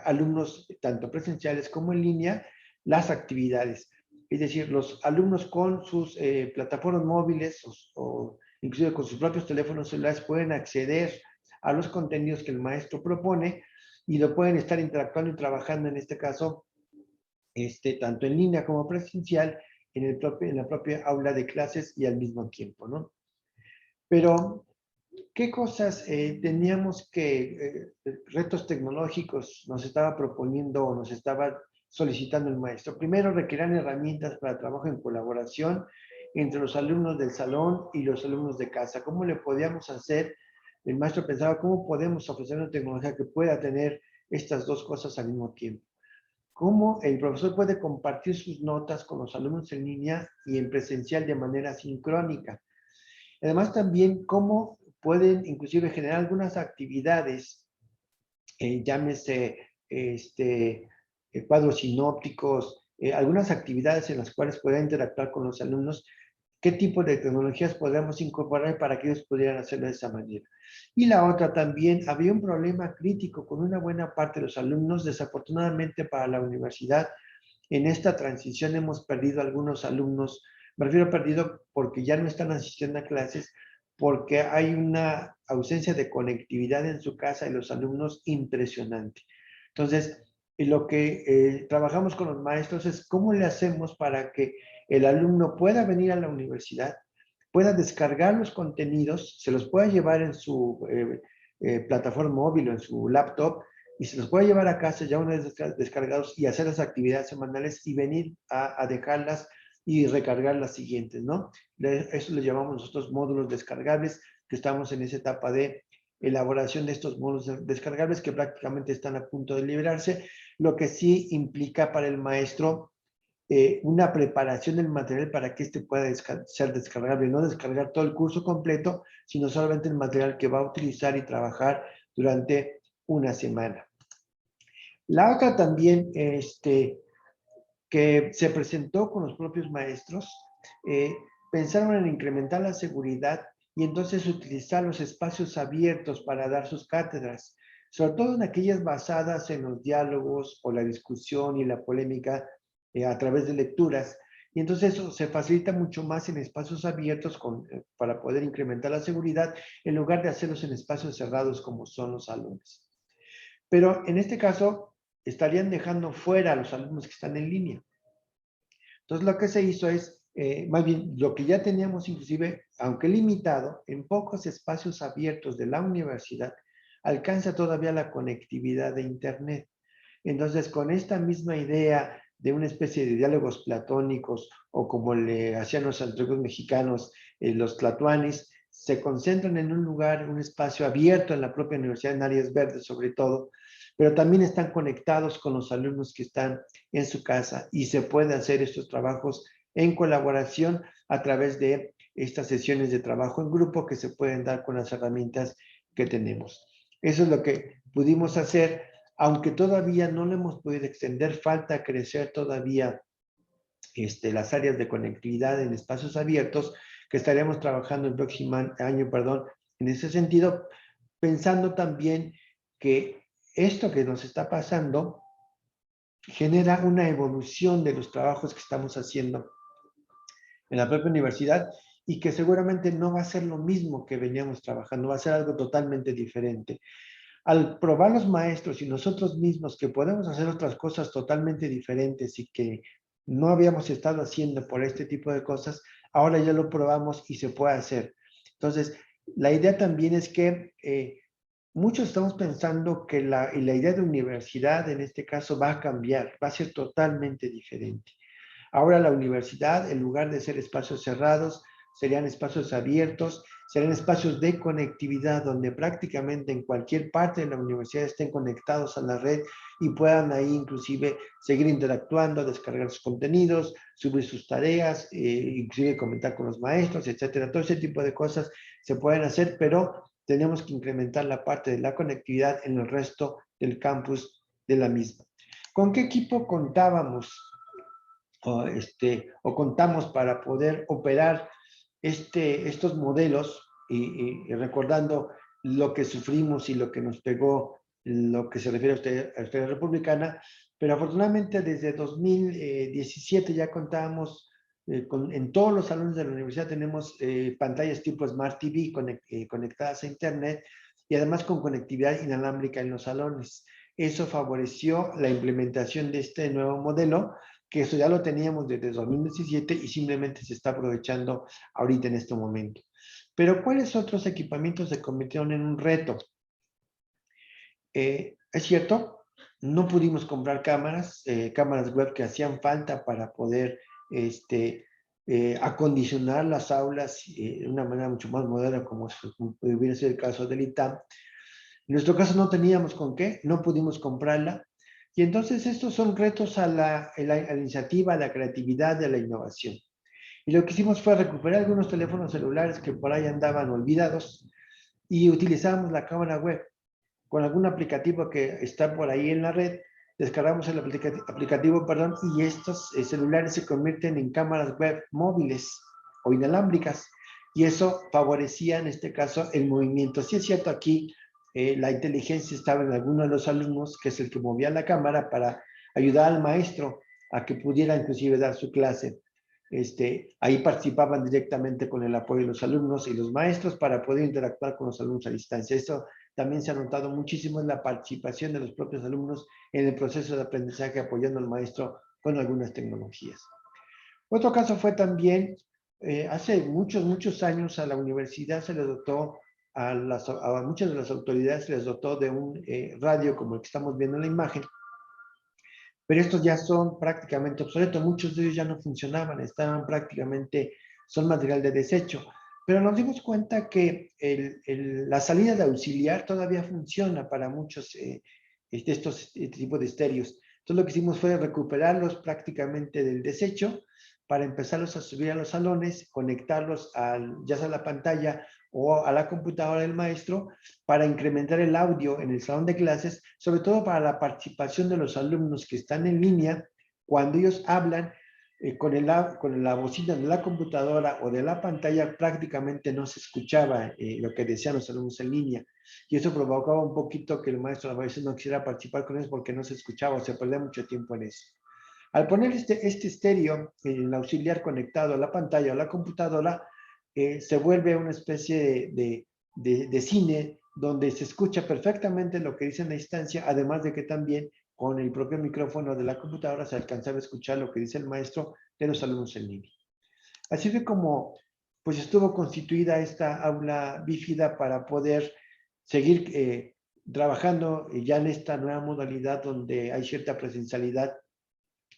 alumnos, tanto presenciales como en línea, las actividades. Es decir, los alumnos con sus plataformas móviles o inclusive con sus propios teléfonos celulares pueden acceder a los contenidos que el maestro propone y lo pueden estar interactuando y trabajando, en este caso, tanto en línea como presencial, en la propia aula de clases y al mismo tiempo, ¿no? Pero, ¿qué cosas teníamos retos tecnológicos nos estaba proponiendo o nos estaba solicitando el maestro? Primero, requerían herramientas para trabajo en colaboración entre los alumnos del salón y los alumnos de casa. ¿Cómo le podíamos hacer? El maestro pensaba, ¿cómo podemos ofrecer una tecnología que pueda tener estas dos cosas al mismo tiempo? ¿Cómo el profesor puede compartir sus notas con los alumnos en línea y en presencial de manera sincrónica? Además, también cómo pueden inclusive generar algunas actividades, llámese cuadros sinópticos, algunas actividades en las cuales puedan interactuar con los alumnos. ¿Qué tipo de tecnologías podemos incorporar para que ellos pudieran hacerlo de esa manera? Y la otra también, había un problema crítico con una buena parte de los alumnos. Desafortunadamente para la universidad, en esta transición hemos perdido algunos alumnos. Me refiero a perdido porque ya no están asistiendo a clases, porque hay una ausencia de conectividad en su casa y los alumnos impresionante. Entonces, lo que trabajamos con los maestros es cómo le hacemos para que el alumno pueda venir a la universidad, pueda descargar los contenidos, se los pueda llevar en su plataforma móvil o en su laptop y se los pueda llevar a casa ya una vez descargados y hacer las actividades semanales y venir a dejarlas y recargar las siguientes, ¿no? Eso le llamamos nosotros módulos descargables, que estamos en esa etapa de elaboración de estos módulos descargables que prácticamente están a punto de liberarse, lo que sí implica para el maestro una preparación del material para que pueda ser descargable, no descargar todo el curso completo, sino solamente el material que va a utilizar y trabajar durante una semana. La otra también, que se presentó con los propios maestros, pensaron en incrementar la seguridad y entonces utilizar los espacios abiertos para dar sus cátedras, sobre todo en aquellas basadas en los diálogos o la discusión y la polémica a través de lecturas. Y entonces eso se facilita mucho más en espacios abiertos para poder incrementar la seguridad en lugar de hacerlos en espacios cerrados como son los salones. Pero en este caso estarían dejando fuera a los alumnos que están en línea. Entonces lo que se hizo es, más bien lo que ya teníamos inclusive, aunque limitado, en pocos espacios abiertos de la universidad, alcanza todavía la conectividad de Internet. Entonces, con esta misma idea de una especie de diálogos platónicos, o como le hacían los antiguos mexicanos, los tlatoanis, se concentran en un lugar, un espacio abierto en la propia universidad, en áreas verdes sobre todo, pero también están conectados con los alumnos que están en su casa y se pueden hacer estos trabajos en colaboración a través de estas sesiones de trabajo en grupo que se pueden dar con las herramientas que tenemos. Eso es lo que pudimos hacer, aunque todavía no lo hemos podido extender, falta crecer todavía las áreas de conectividad en espacios abiertos, que estaremos trabajando el próximo año, en ese sentido, pensando también que esto que nos está pasando genera una evolución de los trabajos que estamos haciendo en la propia universidad y que seguramente no va a ser lo mismo que veníamos trabajando, va a ser algo totalmente diferente. Al probar los maestros y nosotros mismos que podemos hacer otras cosas totalmente diferentes y que no habíamos estado haciendo por este tipo de cosas, ahora ya lo probamos y se puede hacer. Entonces, la idea también es que muchos estamos pensando que la idea de universidad, en este caso, va a cambiar, va a ser totalmente diferente. Ahora la universidad, en lugar de ser espacios cerrados, serían espacios abiertos, serían espacios de conectividad donde prácticamente en cualquier parte de la universidad estén conectados a la red y puedan ahí inclusive seguir interactuando, descargar sus contenidos, subir sus tareas, inclusive comentar con los maestros, etcétera. Todo ese tipo de cosas se pueden hacer, pero tenemos que incrementar la parte de la conectividad en el resto del campus de la misma. ¿Con qué equipo contábamos o contamos para poder operar estos modelos y recordando lo que sufrimos y lo que nos pegó, lo que se refiere a usted republicana, pero afortunadamente desde 2017 ya contábamos en todos los salones de la universidad tenemos pantallas tipo Smart TV conectadas a Internet y además con conectividad inalámbrica en los salones. Eso favoreció la implementación de este nuevo modelo, que eso ya lo teníamos desde 2017 y simplemente se está aprovechando ahorita en este momento. Pero ¿cuáles otros equipamientos se convirtieron en un reto? Es cierto, no pudimos comprar cámaras web que hacían falta para poder acondicionar las aulas de una manera mucho más moderna, como hubiera sido el caso del ITAM. En nuestro caso no teníamos con qué, no pudimos comprarla. Y entonces estos son retos a la iniciativa, a la creatividad, a la innovación. Y lo que hicimos fue recuperar algunos teléfonos celulares que por ahí andaban olvidados y utilizamos la cámara web con algún aplicativo que está por ahí en la red. Descargamos el aplicativo, y estos celulares se convierten en cámaras web móviles o inalámbricas. Y eso favorecía en este caso el movimiento. Sí es cierto, aquí la inteligencia estaba en alguno de los alumnos, que es el que movía la cámara para ayudar al maestro a que pudiera inclusive dar su clase. Ahí participaban directamente con el apoyo de los alumnos y los maestros para poder interactuar con los alumnos a distancia. Eso también se ha notado muchísimo en la participación de los propios alumnos en el proceso de aprendizaje, apoyando al maestro con algunas tecnologías. Otro caso fue también, hace muchos años a la universidad se le dotó, a muchas de las autoridades se les dotó de un radio como el que estamos viendo en la imagen, pero estos ya son prácticamente obsoletos, muchos de ellos ya no funcionaban, estaban prácticamente, son material de desecho. Pero nos dimos cuenta que la salida de auxiliar todavía funciona para muchos de estos tipos de estéreos. Entonces lo que hicimos fue recuperarlos prácticamente del desecho para empezarlos a subir a los salones, conectarlos ya sea a la pantalla o a la computadora del maestro para incrementar el audio en el salón de clases, sobre todo para la participación de los alumnos que están en línea. Cuando ellos hablan con la bocina de la computadora o de la pantalla, prácticamente no se escuchaba lo que decían los alumnos en línea. Y eso provocaba un poquito que el maestro a veces no quisiera participar con ellos porque no se escuchaba o se perdía mucho tiempo en eso. Al poner este estéreo, el auxiliar conectado a la pantalla o a la computadora, se vuelve una especie de cine donde se escucha perfectamente lo que dice en la instancia, además de que también con el propio micrófono de la computadora se alcanzaba a escuchar lo que dice el maestro de los alumnos en línea. Así fue como pues estuvo constituida esta aula bífida para poder seguir trabajando ya en esta nueva modalidad donde hay cierta presencialidad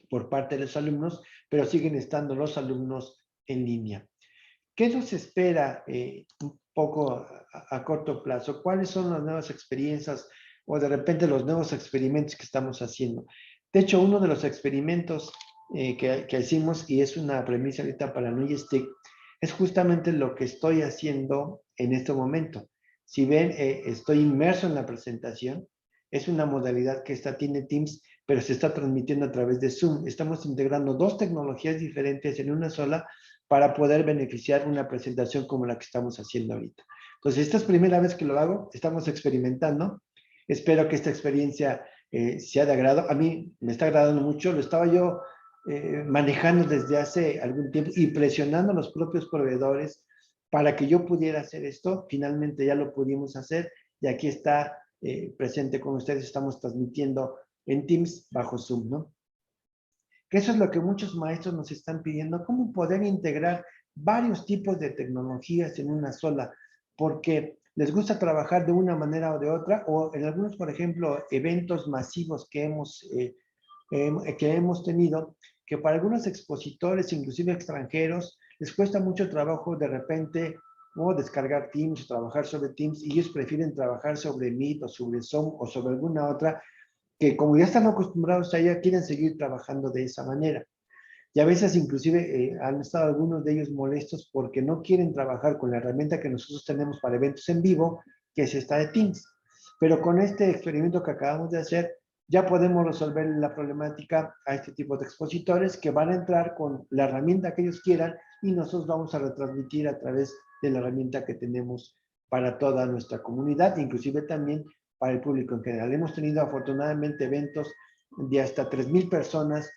por parte de los alumnos, pero siguen estando los alumnos en línea. ¿Qué nos espera un poco a corto plazo? ¿Cuáles son las nuevas experiencias o de repente los nuevos experimentos que estamos haciendo? De hecho, uno de los experimentos que hicimos, y es una premisa ahorita para NUYSTIC, es justamente lo que estoy haciendo en este momento. Si ven, estoy inmerso en la presentación. Es una modalidad que tiene Teams, pero se está transmitiendo a través de Zoom. Estamos integrando dos tecnologías diferentes en una sola para poder beneficiar una presentación como la que estamos haciendo ahorita. Entonces, esta es la primera vez que lo hago, estamos experimentando. Espero que esta experiencia sea de agrado. A mí me está agradando mucho, lo estaba yo manejando desde hace algún tiempo y presionando a los propios proveedores para que yo pudiera hacer esto. Finalmente ya lo pudimos hacer y aquí está presente con ustedes, estamos transmitiendo en Teams bajo Zoom, ¿no? Que eso es lo que muchos maestros nos están pidiendo, cómo poder integrar varios tipos de tecnologías en una sola, porque les gusta trabajar de una manera o de otra, o en algunos, por ejemplo, eventos masivos que hemos tenido, que para algunos expositores, inclusive extranjeros, les cuesta mucho trabajo de repente o descargar Teams, trabajar sobre Teams, y ellos prefieren trabajar sobre Meet o sobre Zoom o sobre alguna otra, que como ya están acostumbrados a ella, quieren seguir trabajando de esa manera. Y a veces inclusive han estado algunos de ellos molestos porque no quieren trabajar con la herramienta que nosotros tenemos para eventos en vivo, que es esta de Teams. Pero con este experimento que acabamos de hacer, ya podemos resolver la problemática a este tipo de expositores que van a entrar con la herramienta que ellos quieran y nosotros vamos a retransmitir a través de la herramienta que tenemos para toda nuestra comunidad, inclusive también para el público en general. Hemos tenido afortunadamente eventos de hasta 3,000 personas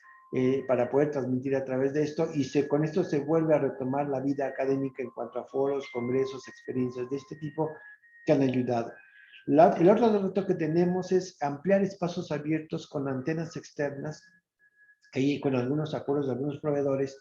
para poder transmitir a través de esto, y con esto se vuelve a retomar la vida académica en cuanto a foros, congresos, experiencias de este tipo que han ayudado. El otro reto que tenemos es ampliar espacios abiertos con antenas externas y con algunos acuerdos de algunos proveedores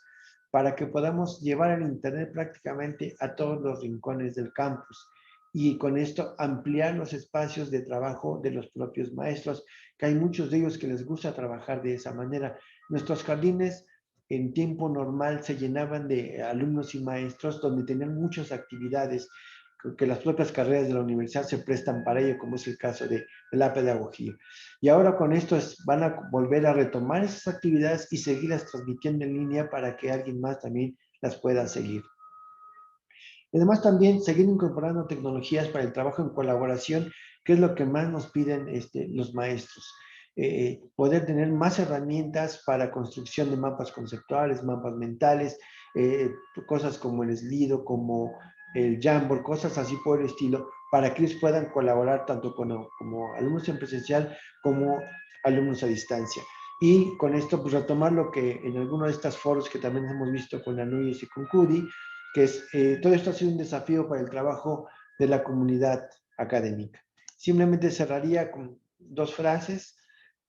para que podamos llevar el Internet prácticamente a todos los rincones del campus y con esto ampliar los espacios de trabajo de los propios maestros, que hay muchos de ellos que les gusta trabajar de esa manera. Nuestros jardines en tiempo normal se llenaban de alumnos y maestros donde tenían muchas actividades que las propias carreras de la universidad se prestan para ello, como es el caso de la pedagogía. Y ahora con esto van a volver a retomar esas actividades y seguirlas transmitiendo en línea para que alguien más también las pueda seguir. Además, también seguir incorporando tecnologías para el trabajo en colaboración, que es lo que más nos piden los maestros. Poder tener más herramientas para construcción de mapas conceptuales, mapas mentales, cosas como el Slido, como el Jamboard, cosas así por el estilo, para que ellos puedan colaborar tanto como alumnos en presencial como alumnos a distancia. Y con esto, pues retomar lo que en algunos de estos foros que también hemos visto con Anuyes y con Cudi, que es, todo esto ha sido un desafío para el trabajo de la comunidad académica. Simplemente cerraría con 2 frases.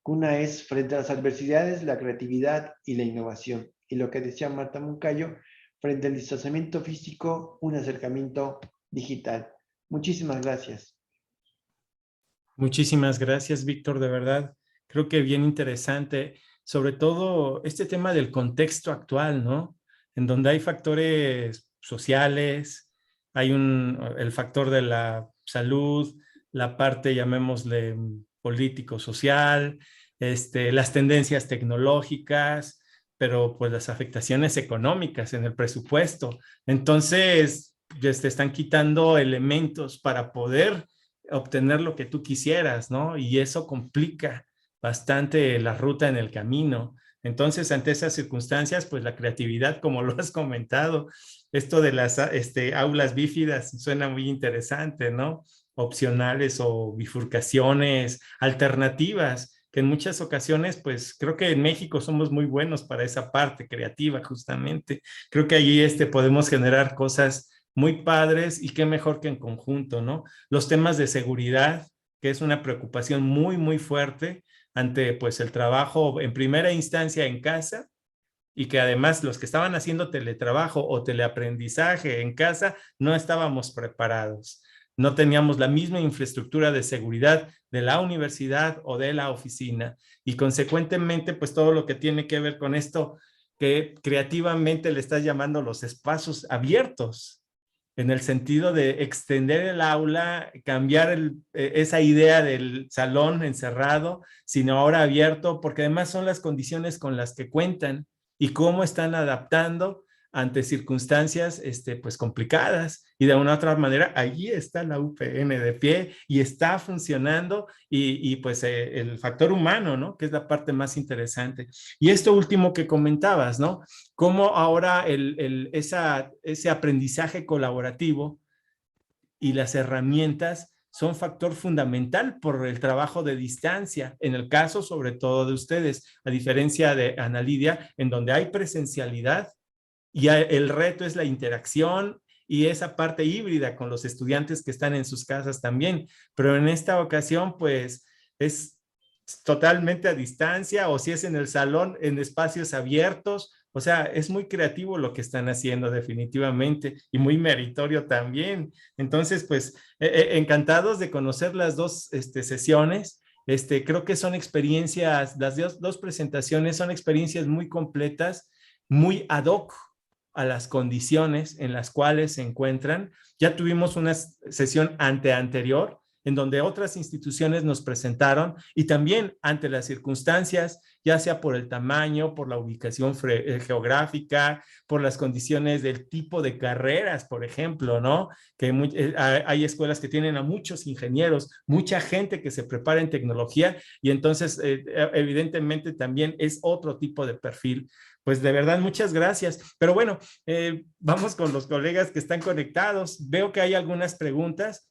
Una es, frente a las adversidades, la creatividad y la innovación. Y lo que decía Marta Moncayo, frente al distanciamiento físico, un acercamiento digital. Muchísimas gracias. Muchísimas gracias, Víctor, de verdad. Creo que bien interesante, sobre todo este tema del contexto actual, ¿no? En donde hay factores sociales, hay el factor de la salud, la parte, llamémosle, político-social, las tendencias tecnológicas, pero pues las afectaciones económicas en el presupuesto. Entonces, están quitando elementos para poder obtener lo que tú quisieras, ¿no? Y eso complica bastante la ruta en el camino. Entonces, ante esas circunstancias, pues la creatividad, como lo has comentado, esto de las aulas bífidas suena muy interesante, ¿no? Opcionales o bifurcaciones, alternativas, que en muchas ocasiones, pues creo que en México somos muy buenos para esa parte creativa, justamente. Creo que allí podemos generar cosas muy padres y qué mejor que en conjunto, ¿no? Los temas de seguridad, que es una preocupación muy, muy fuerte ante pues el trabajo en primera instancia en casa, y que además los que estaban haciendo teletrabajo o teleaprendizaje en casa no estábamos preparados. No teníamos la misma infraestructura de seguridad de la universidad o de la oficina, y consecuentemente pues todo lo que tiene que ver con esto que creativamente le estás llamando los espacios abiertos, en el sentido de extender el aula, cambiar esa idea del salón encerrado, sino ahora abierto, porque además son las condiciones con las que cuentan y cómo están adaptando ante circunstancias pues complicadas. Y de una u otra manera, allí está la UPN de pie y está funcionando, y pues el factor humano, ¿no? Que es la parte más interesante. Y esto último que comentabas, ¿no? Cómo ahora ese aprendizaje colaborativo y las herramientas son factor fundamental por el trabajo de distancia, en el caso sobre todo de ustedes, a diferencia de Ana Lidia, en donde hay presencialidad y el reto es la interacción y esa parte híbrida con los estudiantes que están en sus casas también, pero en esta ocasión pues es totalmente a distancia, o si es en el salón, en espacios abiertos, O sea, es muy creativo lo que están haciendo definitivamente y muy meritorio también. Entonces, pues, encantados de conocer las dos sesiones. Creo que son experiencias, las dos presentaciones son experiencias muy completas, muy ad hoc a las condiciones en las cuales se encuentran. Ya tuvimos una sesión anterior en donde otras instituciones nos presentaron y también ante las circunstancias, ya sea por el tamaño, por la ubicación geográfica, por las condiciones del tipo de carreras, por ejemplo, ¿no? Que hay escuelas que tienen a muchos ingenieros, mucha gente que se prepara en tecnología y entonces evidentemente también es otro tipo de perfil. Pues de verdad, muchas gracias. Pero bueno, vamos con los colegas que están conectados. Veo que hay algunas preguntas.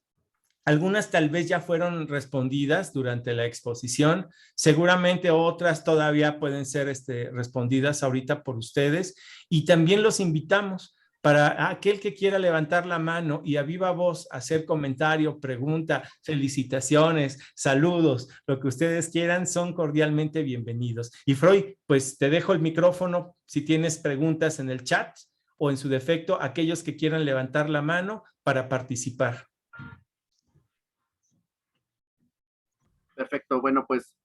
Algunas tal vez ya fueron respondidas durante la exposición, seguramente otras todavía pueden ser respondidas ahorita por ustedes y también los invitamos para aquel que quiera levantar la mano y a viva voz hacer comentario, pregunta, felicitaciones, saludos, lo que ustedes quieran, son cordialmente bienvenidos. Y Freud, pues te dejo el micrófono si tienes preguntas en el chat o en su defecto, aquellos que quieran levantar la mano para participar. Perfecto, bueno, pues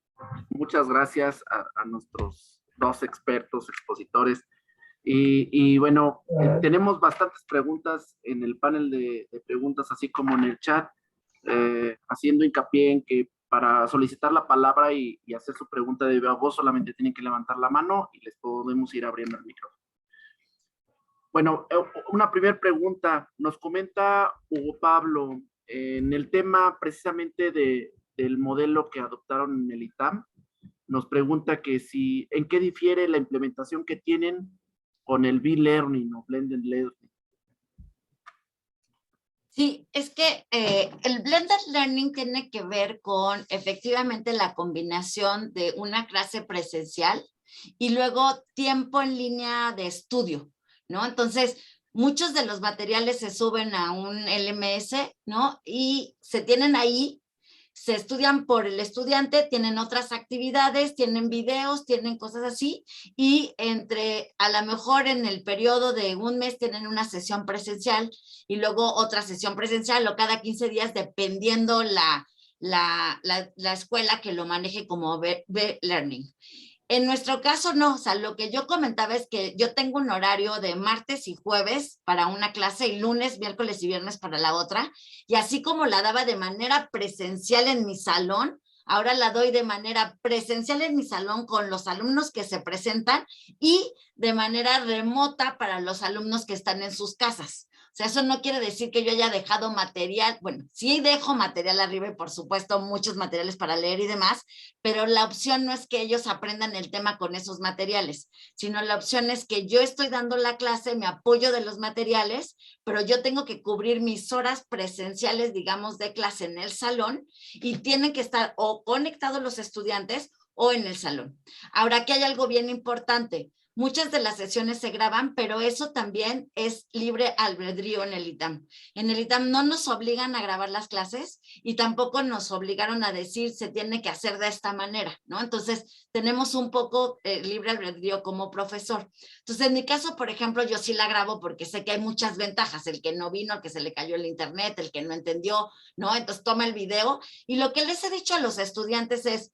muchas gracias a nuestros dos expertos, expositores. Y bueno, tenemos bastantes preguntas en el panel de preguntas, así como en el chat, haciendo hincapié en que para solicitar la palabra y hacer su pregunta de viva voz solamente tienen que levantar la mano y les podemos ir abriendo el micrófono. Bueno, una primera pregunta. Nos comenta Hugo Pablo en el tema precisamente del modelo que adoptaron en el ITAM. Nos pregunta que si, ¿en qué difiere la implementación que tienen con el B-Learning o Blended Learning? Sí, es que el Blended Learning tiene que ver con efectivamente la combinación de una clase presencial y luego tiempo en línea de estudio, ¿no? Entonces, muchos de los materiales se suben a un LMS, ¿no? Y se tienen ahí, se estudian por el estudiante, tienen otras actividades, tienen videos, tienen cosas así, y a lo mejor en el periodo de un mes tienen una sesión presencial y luego otra sesión presencial o cada 15 días, dependiendo la escuela que lo maneje como B-Learning. En nuestro caso, no, o sea, lo que yo comentaba es que yo tengo un horario de martes y jueves para una clase y lunes, miércoles y viernes para la otra, y así como la daba de manera presencial en mi salón, ahora la doy de manera presencial en mi salón con los alumnos que se presentan y de manera remota para los alumnos que están en sus casas. O sea, eso no quiere decir que yo haya dejado material, bueno, sí dejo material arriba y por supuesto muchos materiales para leer y demás, pero la opción no es que ellos aprendan el tema con esos materiales, sino la opción es que yo estoy dando la clase, me apoyo de los materiales, pero yo tengo que cubrir mis horas presenciales, digamos, de clase en el salón y tienen que estar o conectados los estudiantes o en el salón. Ahora, aquí hay algo bien importante. Muchas de las sesiones se graban, pero eso también es libre albedrío en el ITAM. En el ITAM no nos obligan a grabar las clases y tampoco nos obligaron a decir se tiene que hacer de esta manera, ¿no? Entonces, tenemos un poco libre albedrío como profesor. Entonces, en mi caso, por ejemplo, yo sí la grabo porque sé que hay muchas ventajas. El que no vino, el que se le cayó el internet, el que no entendió, ¿no? Entonces, toma el video. Y lo que les he dicho a los estudiantes es,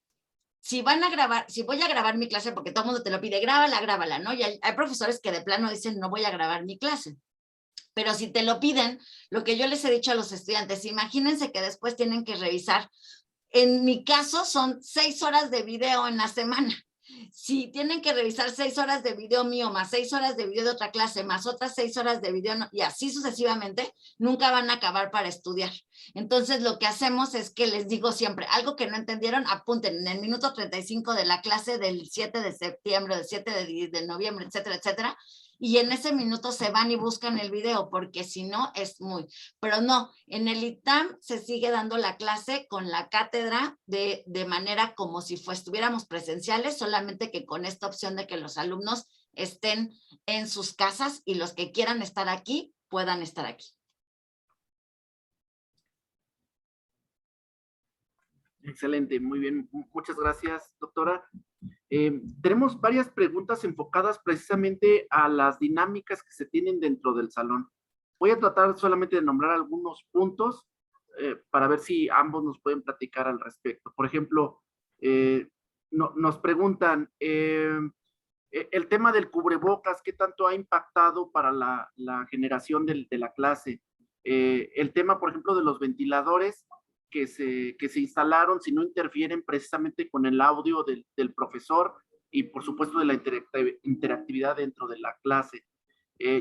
si van a grabar, si voy a grabar mi clase, porque todo el mundo te lo pide, grábala, ¿no? Y hay profesores que de plano dicen, no voy a grabar mi clase. Pero si te lo piden, lo que yo les he dicho a los estudiantes, imagínense que después tienen que revisar. En mi caso son 6 horas de video en la semana. Si tienen que revisar 6 horas de video mío, más 6 horas de video de otra clase, más otras 6 horas de video, y así sucesivamente, nunca van a acabar para estudiar. Entonces, lo que hacemos es que les digo siempre, algo que no entendieron, apunten en el minuto 35 de la clase del 7 de septiembre, del 7 de noviembre, etcétera, etcétera, y en ese minuto se van y buscan el video, porque si no es muy, pero no, en el ITAM se sigue dando la clase con la cátedra de manera como si estuviéramos presenciales, solamente que con esta opción de que los alumnos estén en sus casas y los que quieran estar aquí puedan estar aquí. Excelente, muy bien. Muchas gracias, doctora. tenemos varias preguntas enfocadas precisamente a las dinámicas que se tienen dentro del salón. Voy a tratar solamente de nombrar algunos puntos para ver si ambos nos pueden platicar al respecto. Por ejemplo, nos preguntan, el tema del cubrebocas, ¿qué tanto ha impactado para la generación de la clase? El tema, por ejemplo, de los ventiladores que se instalaron, si no interfieren precisamente con el audio del profesor y, por supuesto, de la interactividad dentro de la clase.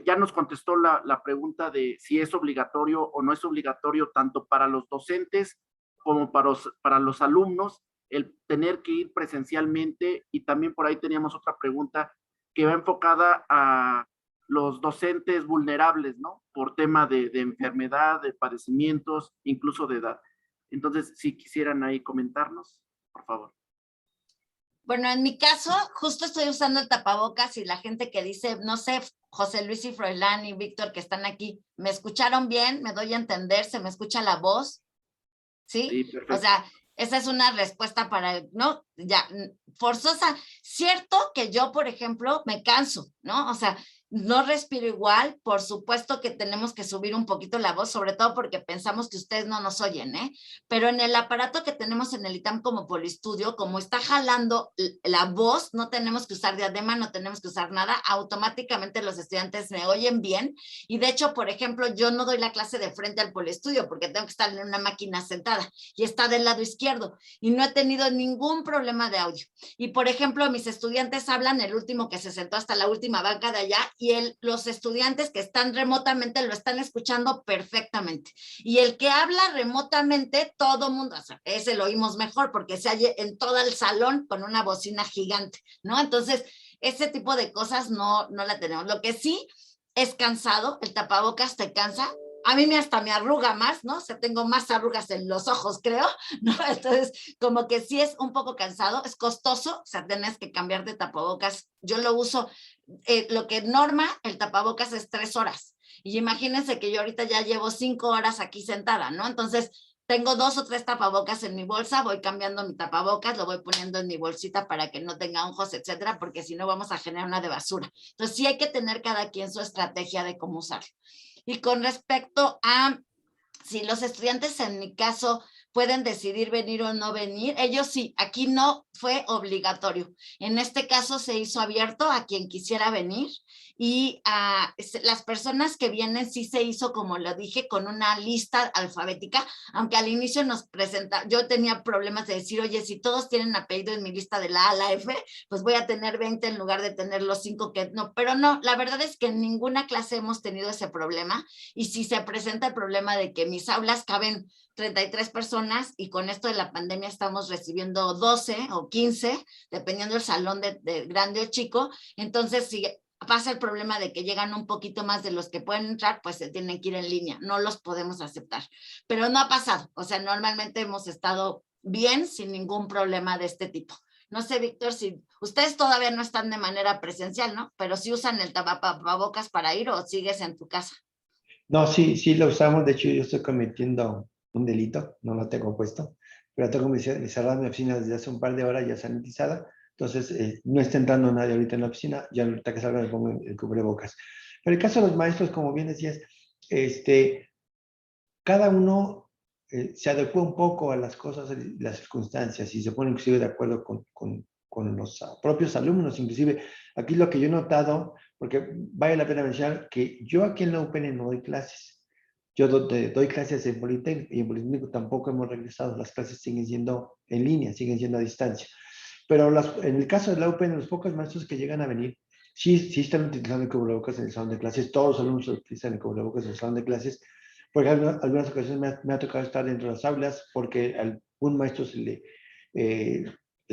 Ya nos contestó la pregunta de si es obligatorio o no es obligatorio tanto para los docentes como para los alumnos el tener que ir presencialmente, y también por ahí teníamos otra pregunta que va enfocada a los docentes vulnerables, ¿no? Por tema de enfermedad, de padecimientos, incluso de edad. Entonces, si quisieran ahí comentarnos, por favor. Bueno, en mi caso, justo estoy usando el tapabocas y la gente que dice, no sé, José Luis y Froilán y Víctor que están aquí, ¿me escucharon bien? ¿Me doy a entender? ¿Se me escucha la voz? ¿Sí? Sí, perfecto. O sea, esa es una respuesta para, ¿no? Ya, forzosa. Cierto que yo, por ejemplo, me canso, ¿no? O sea, no respiro igual, por supuesto que tenemos que subir un poquito la voz, sobre todo porque pensamos que ustedes no nos oyen, ¿eh? Pero en el aparato que tenemos en el ITAM como Poliestudio, como está jalando la voz, no tenemos que usar diadema, no tenemos que usar nada, automáticamente los estudiantes me oyen bien, y de hecho, por ejemplo, yo no doy la clase de frente al Poliestudio porque tengo que estar en una máquina sentada y está del lado izquierdo, y no he tenido ningún problema de audio. Y por ejemplo, mis estudiantes hablan, el último que se sentó hasta la última banca de allá, y los estudiantes que están remotamente lo están escuchando perfectamente. Y el que habla remotamente, todo mundo, o sea, ese lo oímos mejor porque se halla en todo el salón con una bocina gigante, ¿no? Entonces, ese tipo de cosas no la tenemos. Lo que sí es cansado, el tapabocas te cansa. A mí hasta me arruga más, ¿no? O sea, tengo más arrugas en los ojos, creo, ¿no? Entonces, como que sí es un poco cansado, es costoso, o sea, tenés que cambiar de tapabocas. Yo lo uso, lo que norma el tapabocas es 3 horas. Y imagínense que yo ahorita ya llevo 5 horas aquí sentada, ¿no? Entonces, tengo 2 o 3 tapabocas en mi bolsa, voy cambiando mi tapabocas, lo voy poniendo en mi bolsita para que no tenga ojos, etcétera, porque si no vamos a generar una de basura. Entonces, sí hay que tener cada quien su estrategia de cómo usarlo. Y con respecto a si los estudiantes, en mi caso, pueden decidir venir o no venir, ellos sí, aquí no fue obligatorio. En este caso se hizo abierto a quien quisiera venir, y a las personas que vienen sí se hizo, como lo dije, con una lista alfabética, aunque al inicio nos presenta, yo tenía problemas de decir, oye, si todos tienen apellido en mi lista de la A a la F, pues voy a tener 20 en lugar de tener los 5 que no, pero no, la verdad es que en ninguna clase hemos tenido ese problema. Y si se presenta el problema de que mis aulas caben 33 personas y con esto de la pandemia estamos recibiendo 12 o 15, dependiendo del salón de grande o chico, entonces si pasa el problema de que llegan un poquito más de los que pueden entrar, pues se tienen que ir en línea, no los podemos aceptar. Pero no ha pasado, o sea, normalmente hemos estado bien, sin ningún problema de este tipo. No sé, Víctor, si ustedes todavía no están de manera presencial, ¿no? Pero sí usan el tapabocas para ir, o sigues en tu casa. No, sí lo usamos. De hecho, yo estoy cometiendo un delito, no lo tengo puesto, pero tengo cerrada mi oficina desde hace un par de horas ya sanitizada. Entonces, no está entrando nadie ahorita en la oficina, ya ahorita que salga me pongo el cubrebocas. Pero el caso de los maestros, como bien decías, cada uno se adecua un poco a las cosas y las circunstancias y se pone inclusive de acuerdo con los propios alumnos. Inclusive, aquí lo que yo he notado, porque vale la pena mencionar que yo aquí en la UPN no doy clases. Yo doy clases en Politécnico, y en Politécnico tampoco hemos regresado. Las clases siguen siendo en línea, siguen siendo a distancia. Pero en el caso de la UPN, los pocos maestros que llegan a venir, sí están utilizando el cubrebocas en el salón de clases. Todos los alumnos utilizan el cubrebocas en el salón de clases, porque en algunas ocasiones me ha tocado estar dentro de las aulas porque algún maestro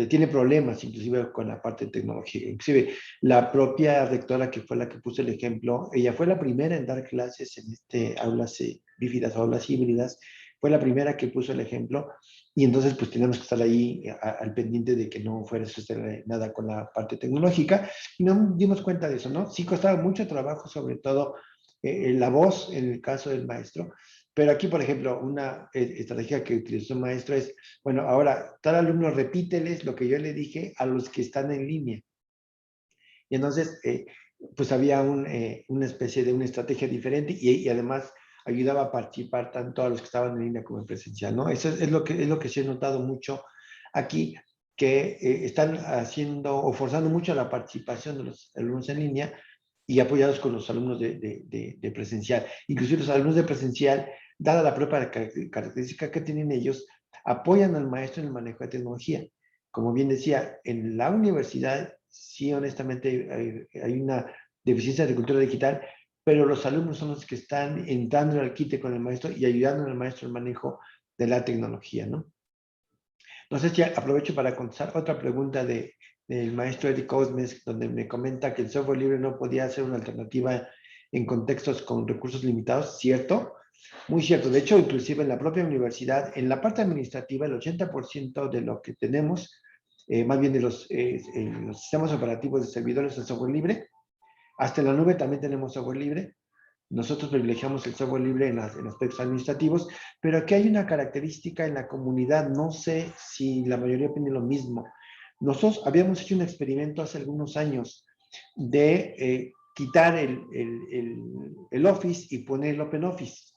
tiene problemas, inclusive con la parte de tecnología. Inclusive la propia rectora, que fue la que puso el ejemplo, ella fue la primera en dar clases en aulas bífidas o aulas híbridas, fue la primera que puso el ejemplo, y entonces pues tenemos que estar ahí al pendiente de que no fuera a suceder nada con la parte tecnológica, y no dimos cuenta de eso, ¿no? Sí costaba mucho trabajo, sobre todo la voz en el caso del maestro, Pero aquí, por ejemplo, una estrategia que utilizó el maestro es, bueno, ahora, tal alumno repíteles lo que yo le dije a los que están en línea. Y entonces, pues había una especie de una estrategia diferente y además ayudaba a participar tanto a los que estaban en línea como en presencial, ¿no? Eso es lo que sí he notado mucho aquí, que están haciendo o forzando mucho la participación de los alumnos en línea y apoyados con los alumnos de presencial. Inclusive los alumnos de presencial, dada la propia característica que tienen ellos, apoyan al maestro en el manejo de tecnología. Como bien decía, en la universidad sí, honestamente, hay una deficiencia de cultura digital, pero los alumnos son los que están entrando al quite con el maestro y ayudando al maestro en el manejo de la tecnología, ¿no? No sé si aprovecho para contestar otra pregunta del maestro Eric Osmes, donde me comenta que el software libre no podía ser una alternativa en contextos con recursos limitados, ¿cierto? Muy cierto. De hecho, inclusive en la propia universidad, en la parte administrativa, el 80% de lo que tenemos, más bien de los sistemas operativos de servidores es software libre. Hasta en la nube también tenemos software libre. Nosotros privilegiamos el software libre en aspectos administrativos, pero aquí hay una característica en la comunidad, no sé si la mayoría opina lo mismo. Nosotros habíamos hecho un experimento hace algunos años de quitar el Office y poner el OpenOffice.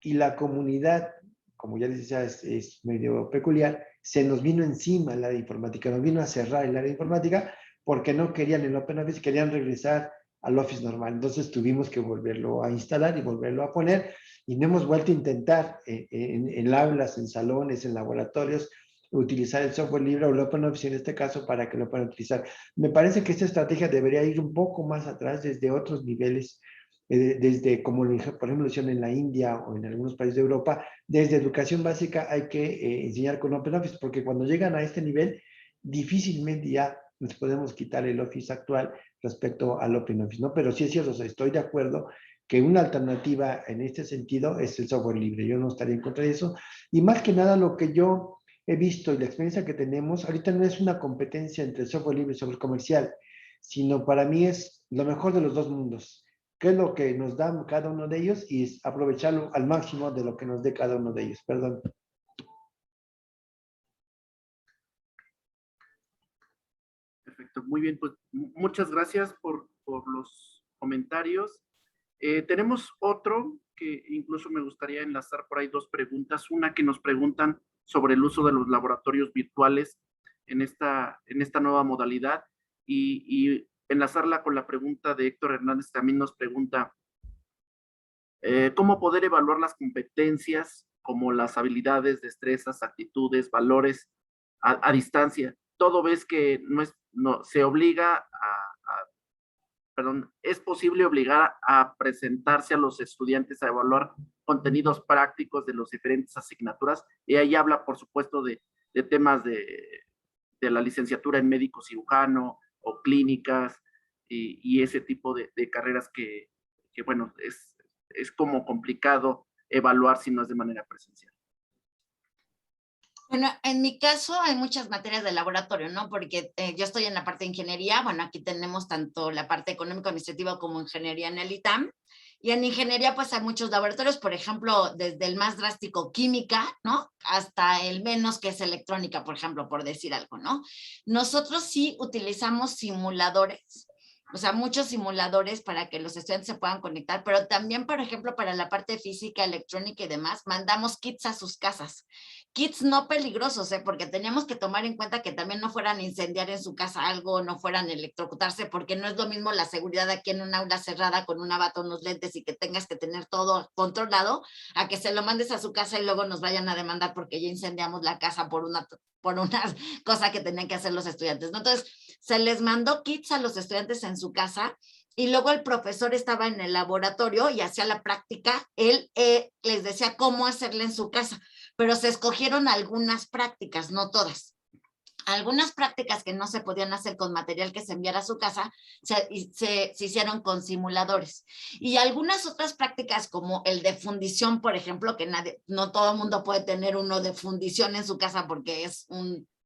Y la comunidad, como ya les decía, es medio peculiar, se nos vino encima el área de informática, nos vino a cerrar el área de informática porque no querían el OpenOffice, querían regresar al Office normal. Entonces tuvimos que volverlo a instalar y volverlo a poner y no hemos vuelto a intentar en aulas, en salones, en laboratorios, utilizar el software libre o el OpenOffice en este caso para que lo puedan utilizar. Me parece que esta estrategia debería ir un poco más atrás desde otros niveles, desde como por ejemplo lo hicieron en la India o en algunos países de Europa, desde educación básica hay que enseñar con OpenOffice, porque cuando llegan a este nivel, difícilmente ya nos podemos quitar el Office actual respecto al OpenOffice, ¿no? Pero sí es cierto, o sea, estoy de acuerdo que una alternativa en este sentido es el software libre. Yo no estaría en contra de eso. Y más que nada lo que yo he visto y la experiencia que tenemos, ahorita no es una competencia entre el software libre y el software comercial, sino para mí es lo mejor de los dos mundos. ¿Qué es lo que nos da cada uno de ellos? Y es aprovecharlo al máximo de lo que nos dé cada uno de ellos. Perdón. Perfecto, muy bien, pues muchas gracias por los comentarios. Tenemos otro que incluso me gustaría enlazar por ahí dos preguntas. Una que nos preguntan sobre el uso de los laboratorios virtuales en esta nueva modalidad y enlazarla con la pregunta de Héctor Hernández. También nos pregunta cómo poder evaluar las competencias como las habilidades, destrezas, actitudes, valores a distancia. Todo ves que se obliga perdón, es posible obligar a presentarse a los estudiantes a evaluar contenidos prácticos de las diferentes asignaturas, y ahí habla, por supuesto, de temas de la licenciatura en médico cirujano o clínicas y ese tipo de carreras que bueno, es como complicado evaluar si no es de manera presencial. Bueno, en mi caso hay muchas materias de laboratorio, ¿no? Porque yo estoy en la parte de ingeniería, bueno, aquí tenemos tanto la parte económico-administrativa como ingeniería en el ITAM, y en ingeniería pues hay muchos laboratorios, por ejemplo, desde el más drástico química, ¿no? Hasta el menos que es electrónica, por ejemplo, por decir algo, ¿no? Nosotros sí utilizamos simuladores, o sea, muchos simuladores para que los estudiantes se puedan conectar, pero también, por ejemplo, para la parte física, electrónica y demás, mandamos kits a sus casas. Kits no peligrosos, porque teníamos que tomar en cuenta que también no fueran a incendiar en su casa algo, no fueran a electrocutarse, porque no es lo mismo la seguridad aquí en un aula cerrada con una bata, unos lentes y que tengas que tener todo controlado, a que se lo mandes a su casa y luego nos vayan a demandar porque ya incendiamos la casa por una cosa que tenían que hacer los estudiantes, ¿no? Entonces, se les mandó kits a los estudiantes en su casa y luego el profesor estaba en el laboratorio y hacía la práctica, él les decía cómo hacerla en su casa, pero se escogieron algunas prácticas, no todas. Algunas prácticas que no se podían hacer con material que se enviara a su casa se hicieron con simuladores. Y algunas otras prácticas como el de fundición, por ejemplo, que no todo el mundo puede tener uno de fundición en su casa porque es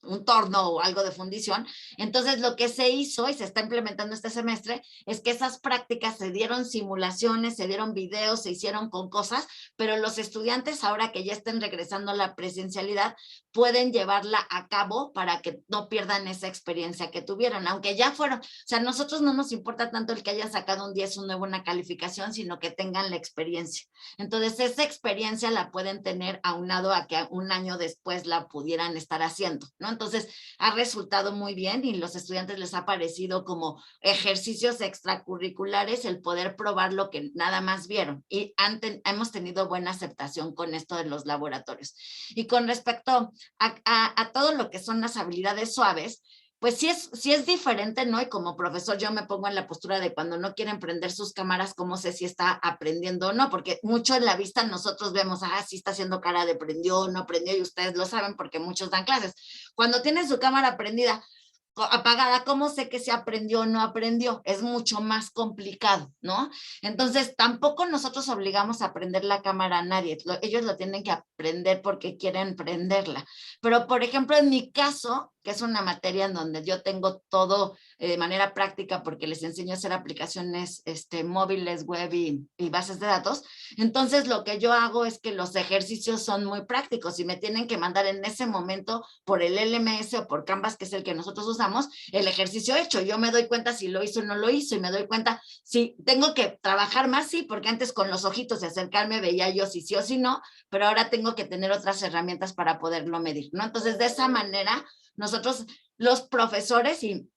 un torno o algo de fundición. Entonces lo que se hizo y se está implementando este semestre es que esas prácticas se dieron simulaciones, se dieron videos, se hicieron con cosas, pero los estudiantes ahora que ya estén regresando a la presencialidad pueden llevarla a cabo para que no pierdan esa experiencia que tuvieron, aunque ya fueron, o sea, a nosotros no nos importa tanto el que hayan sacado un 10, una buena calificación, sino que tengan la experiencia. Entonces esa experiencia la pueden tener aunado a que un año después la pudieran estar haciendo, ¿no? Entonces ha resultado muy bien y los estudiantes les ha parecido como ejercicios extracurriculares el poder probar lo que nada más vieron y hemos tenido buena aceptación con esto de los laboratorios. Y con respecto a todo lo que son las habilidades suaves, pues sí es diferente, ¿no? Y como profesor yo me pongo en la postura de cuando no quieren prender sus cámaras, ¿cómo sé si está aprendiendo o no? Porque mucho en la vista nosotros vemos, sí está haciendo cara de prendió o no prendió, y ustedes lo saben porque muchos dan clases. Cuando tienen su cámara prendida, apagada, ¿cómo sé que se aprendió o no aprendió? Es mucho más complicado, ¿no? Entonces, tampoco nosotros obligamos a prender la cámara a nadie. Ellos lo tienen que aprender porque quieren prenderla. Pero, por ejemplo, en mi caso, que es una materia en donde yo tengo todo de manera práctica porque les enseño a hacer aplicaciones móviles, web y bases de datos. Entonces, lo que yo hago es que los ejercicios son muy prácticos y me tienen que mandar en ese momento por el LMS o por Canvas, que es el que nosotros usamos, el ejercicio hecho. Yo me doy cuenta si lo hizo o no lo hizo y me doy cuenta si tengo que trabajar más, sí, porque antes con los ojitos de acercarme veía yo si sí o si no, pero ahora tengo que tener otras herramientas para poderlo medir, ¿no? Entonces, de esa manera, nosotros, los profesores, y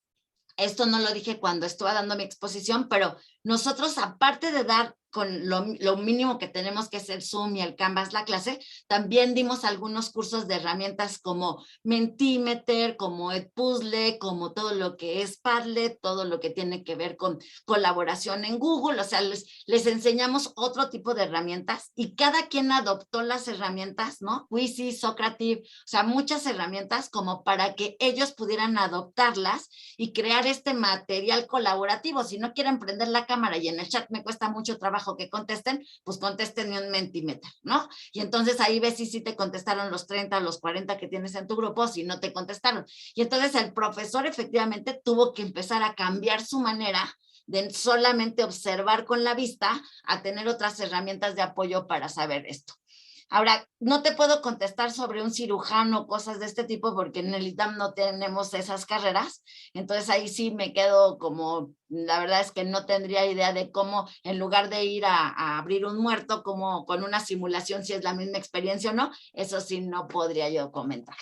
esto no lo dije cuando estuve dando mi exposición, pero nosotros, aparte de dar con lo mínimo que tenemos que es el Zoom y el Canvas la clase, también dimos algunos cursos de herramientas como Mentimeter, como Edpuzzle, como todo lo que es Padlet, todo lo que tiene que ver con colaboración en Google, o sea, les enseñamos otro tipo de herramientas y cada quien adoptó las herramientas, ¿no? Wisi, Socrative, o sea, muchas herramientas como para que ellos pudieran adoptarlas y crear este material colaborativo. Si no quieren prender la cámara y en el chat me cuesta mucho trabajo que contesten, pues contesten en un Mentimeter, ¿no? Y entonces ahí ves si te contestaron los 30 o los 40 que tienes en tu grupo, si no te contestaron. Y entonces el profesor efectivamente tuvo que empezar a cambiar su manera de solamente observar con la vista a tener otras herramientas de apoyo para saber esto. Ahora, no te puedo contestar sobre un cirujano, cosas de este tipo, porque en el ITAM no tenemos esas carreras. Entonces ahí sí me quedo como, la verdad es que no tendría idea de cómo, en lugar de ir a abrir un muerto, como con una simulación, si es la misma experiencia o no, eso sí no podría yo comentarlo.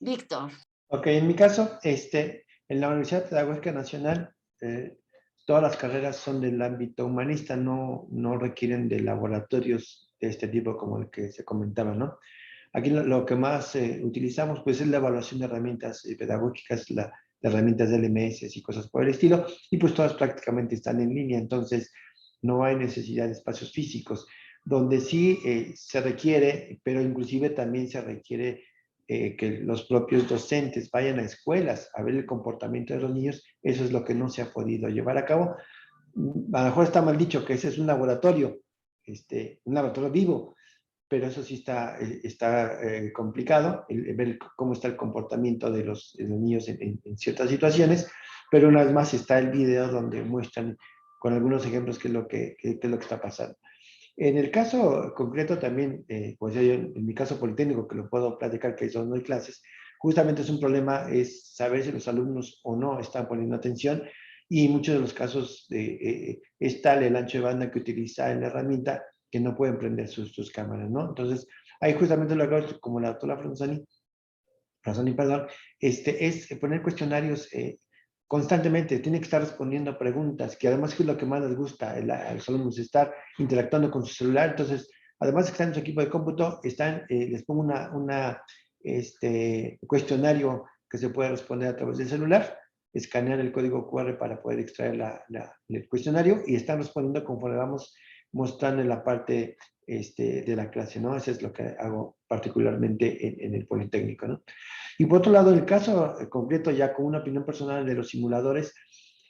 Víctor. Ok, en mi caso, en la Universidad Pedagógica Nacional, todas las carreras son del ámbito humanista, no requieren de laboratorios de este tipo como el que se comentaba, ¿no? Aquí lo que más utilizamos pues es la evaluación de herramientas pedagógicas, las herramientas de LMS y cosas por el estilo, y pues todas prácticamente están en línea, entonces no hay necesidad de espacios físicos, donde sí se requiere, pero inclusive también se requiere que los propios docentes vayan a escuelas a ver el comportamiento de los niños. Eso es lo que no se ha podido llevar a cabo. A lo mejor está mal dicho que ese es un laboratorio vivo, pero eso sí está complicado, ver cómo está el comportamiento de los niños en ciertas situaciones, pero una vez más está el video donde muestran con algunos ejemplos qué es lo que está pasando. En el caso concreto también, pues yo en mi caso politécnico, que lo puedo platicar, que eso no hay clases, justamente es un problema, es saber si los alumnos o no están poniendo atención, y en muchos de los casos es tal el ancho de banda que utiliza en la herramienta que no pueden prender sus cámaras, ¿no? Entonces, ahí justamente lo que hago, como la doctora Franzoni, es poner cuestionarios constantemente, tiene que estar respondiendo preguntas, que además es lo que más les gusta a los alumnos, estar interactuando con su celular. Entonces, además de que están en su equipo de cómputo, les pongo cuestionario que se puede responder a través del celular, escanear el código QR para poder extraer el cuestionario y están respondiendo conforme vamos mostrando en la parte de la clase, ¿no? Eso es lo que hago particularmente en el Politécnico, ¿no? Y por otro lado, en el caso concreto, ya con una opinión personal de los simuladores,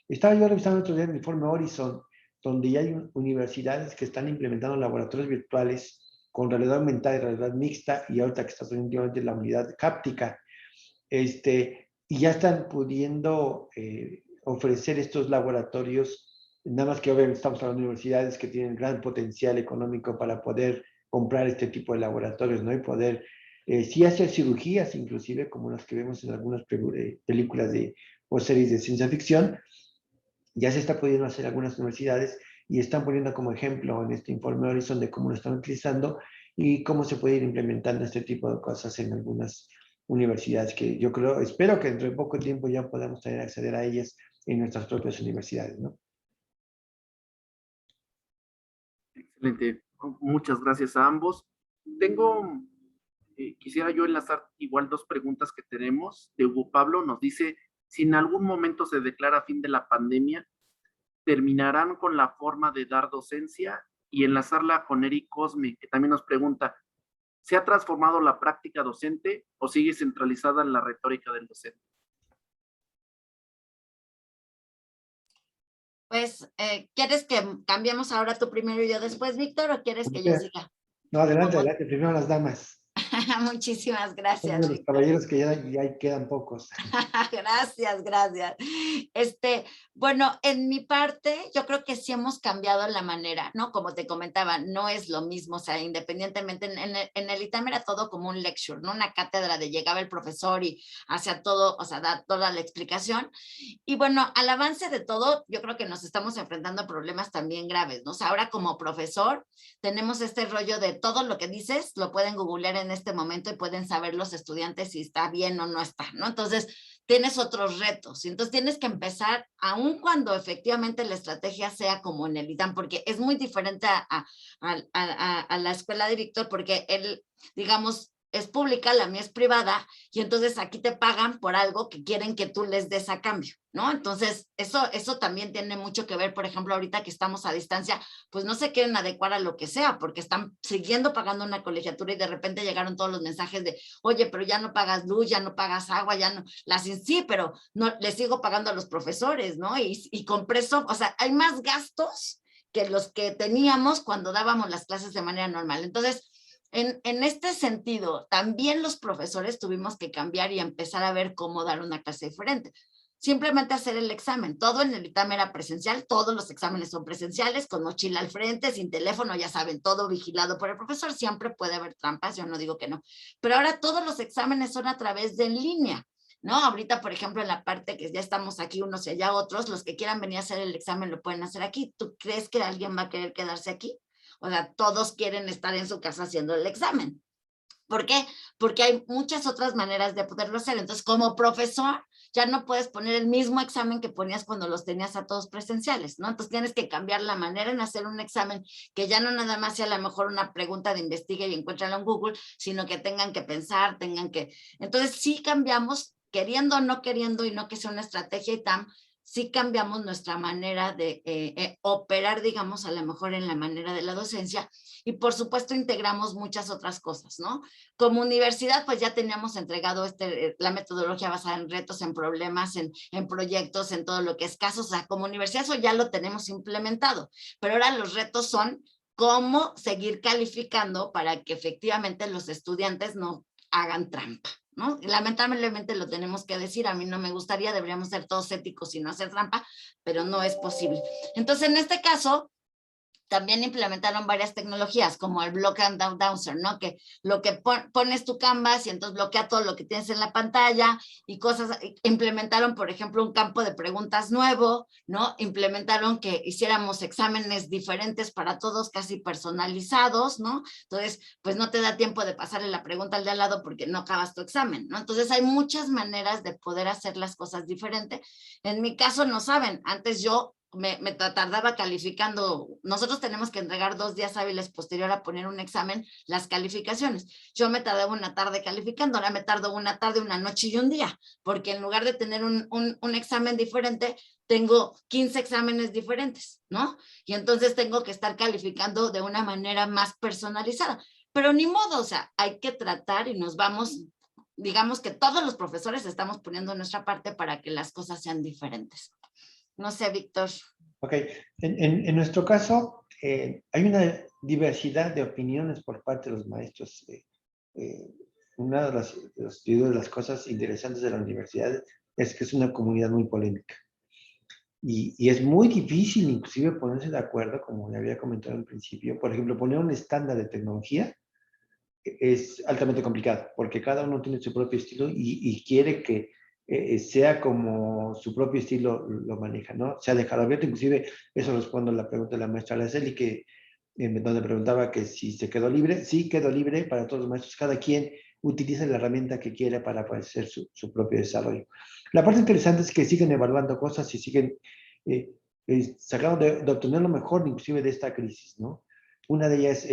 estaba yo revisando otro día el informe Horizon, donde ya hay universidades que están implementando laboratorios virtuales con realidad aumentada y realidad mixta, y ahorita que está últimamente la unidad háptica. y ya están pudiendo ofrecer estos laboratorios, nada más que obviamente estamos hablando de universidades que tienen gran potencial económico para poder comprar este tipo de laboratorios, ¿no? Y poder sí hacer cirugías, inclusive, como las que vemos en algunas películas o series de ciencia ficción. Ya se está pudiendo hacer en algunas universidades y están poniendo como ejemplo en este informe Horizon de cómo lo están utilizando y cómo se puede ir implementando este tipo de cosas en algunas universidades que yo creo, espero que dentro de poco tiempo ya podamos tener acceder a ellas en nuestras propias universidades, ¿no? Excelente. Muchas gracias a ambos. Quisiera yo enlazar igual dos preguntas que tenemos. De Hugo Pablo nos dice, si en algún momento se declara fin de la pandemia, ¿terminarán con la forma de dar docencia? Y enlazarla con Eric Cosme, que también nos pregunta, ¿se ha transformado la práctica docente o sigue centralizada en la retórica del docente? Pues, ¿quieres que cambiemos ahora tú primero y yo después, Víctor, o quieres que yo siga? No, adelante, adelante, primero las damas. Muchísimas gracias, Son de los Víctor. caballeros que ya quedan pocos. Gracias, gracias. Bueno, en mi parte, yo creo que sí hemos cambiado la manera, ¿no? Como te comentaba, no es lo mismo, o sea, independientemente, en el ITAM era todo como un lecture, ¿no? Una cátedra de llegaba el profesor y hacía todo, o sea, da toda la explicación. Y bueno, al avance de todo, yo creo que nos estamos enfrentando a problemas también graves, ¿no? O sea, ahora como profesor, tenemos este rollo de todo lo que dices, lo pueden googlear en este momento y pueden saber los estudiantes si está bien o no está, ¿no? Entonces, tienes otros retos. Entonces, tienes que empezar, aun cuando efectivamente la estrategia sea como en el ITAM, porque es muy diferente a la escuela de Víctor, porque él, digamos, es pública, la mía es privada, y entonces aquí te pagan por algo que quieren que tú les des a cambio, ¿no? Entonces, eso también tiene mucho que ver, por ejemplo, ahorita que estamos a distancia, pues no se quieren adecuar a lo que sea, porque están siguiendo pagando una colegiatura y de repente llegaron todos los mensajes de, oye, pero ya no pagas luz, ya no pagas agua, ya no, sí, pero no, les sigo pagando a los profesores, ¿no? Y compré o sea, hay más gastos que los que teníamos cuando dábamos las clases de manera normal. Entonces, en este sentido, también los profesores tuvimos que cambiar y empezar a ver cómo dar una clase diferente. Simplemente hacer el examen. Todo en el ITAM era presencial, todos los exámenes son presenciales, con mochila al frente, sin teléfono, ya saben, todo vigilado por el profesor. Siempre puede haber trampas, yo no digo que no. Pero ahora todos los exámenes son a través de en línea, ¿no? Ahorita, por ejemplo, en la parte que ya estamos aquí unos y allá otros, los que quieran venir a hacer el examen lo pueden hacer aquí. ¿Tú crees que alguien va a querer quedarse aquí? O sea, todos quieren estar en su casa haciendo el examen. ¿Por qué? Porque hay muchas otras maneras de poderlo hacer. Entonces, como profesor, ya no puedes poner el mismo examen que ponías cuando los tenías a todos presenciales, ¿no? Entonces, tienes que cambiar la manera en hacer un examen que ya no nada más sea a lo mejor una pregunta de investigue y encuéntralo en Google, sino que tengan que pensar, Entonces, sí cambiamos, queriendo o no queriendo, y no que sea una estrategia ITAM, sí cambiamos nuestra manera de operar, digamos, a lo mejor en la manera de la docencia, y por supuesto integramos muchas otras cosas, ¿no? Como universidad, pues ya teníamos entregado la metodología basada en retos, en problemas, en proyectos, en todo lo que es casos. O sea, como universidad eso ya lo tenemos implementado, pero ahora los retos son cómo seguir calificando para que efectivamente los estudiantes no hagan trampa, ¿no? Lamentablemente lo tenemos que decir, a mí no me gustaría, deberíamos ser todos éticos y no hacer trampa, pero no es posible. Entonces, en este caso, también implementaron varias tecnologías como el block and downsert, ¿no? Que lo que pones tu canvas y entonces bloquea todo lo que tienes en la pantalla y cosas. Implementaron, por ejemplo, un campo de preguntas nuevo, ¿no? Implementaron que hiciéramos exámenes diferentes para todos, casi personalizados, ¿no? Entonces, pues no te da tiempo de pasarle la pregunta al de al lado porque no acabas tu examen, ¿no? Entonces, hay muchas maneras de poder hacer las cosas diferentes. En mi caso, no saben, antes yo me tardaba calificando. Nosotros tenemos que entregar 2 días hábiles posterior a poner un examen, las calificaciones. Yo me tardaba una tarde calificando, ahora me tardo una tarde, una noche y un día, porque en lugar de tener un examen diferente, tengo 15 exámenes diferentes, ¿no? Y entonces tengo que estar calificando de una manera más personalizada. Pero ni modo, o sea, hay que tratar y nos vamos, digamos que todos los profesores estamos poniendo nuestra parte para que las cosas sean diferentes. No sé, Víctor. Ok, en nuestro caso hay una diversidad de opiniones por parte de los maestros. una de las cosas interesantes de la universidad es que es una comunidad muy polémica. Y es muy difícil inclusive ponerse de acuerdo, como ya había comentado en principio. Por ejemplo, poner un estándar de tecnología es altamente complicado, porque cada uno tiene su propio estilo y quiere que sea como su propio estilo lo maneja, ¿no? Se ha dejado abierto, inclusive eso respondo a la pregunta de la maestra Araceli, que donde preguntaba que si se quedó libre. Sí, quedó libre para todos los maestros. Cada quien utiliza la herramienta que quiera para hacer su propio desarrollo. La parte interesante es que siguen evaluando cosas y siguen sacando de obtener lo mejor, inclusive de esta crisis, ¿no? Una de ellas,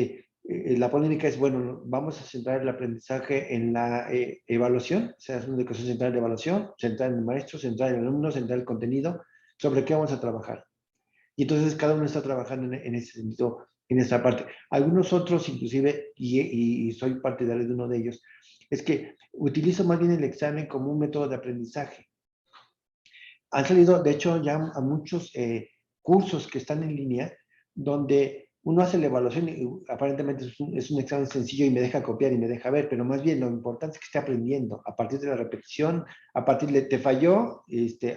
la polémica es, bueno, vamos a centrar el aprendizaje en la evaluación, o sea, es una educación central de evaluación, centrar en el maestro, centrar en el alumno, centrar el contenido, sobre qué vamos a trabajar. Y entonces cada uno está trabajando en ese sentido, en esta parte. Algunos otros, inclusive, y soy partidario de uno de ellos, es que utilizo más bien el examen como un método de aprendizaje. Han salido, de hecho, ya a muchos cursos que están en línea, donde uno hace la evaluación y aparentemente es un examen sencillo y me deja copiar y me deja ver, pero más bien lo importante es que esté aprendiendo a partir de la repetición, a partir de te falló,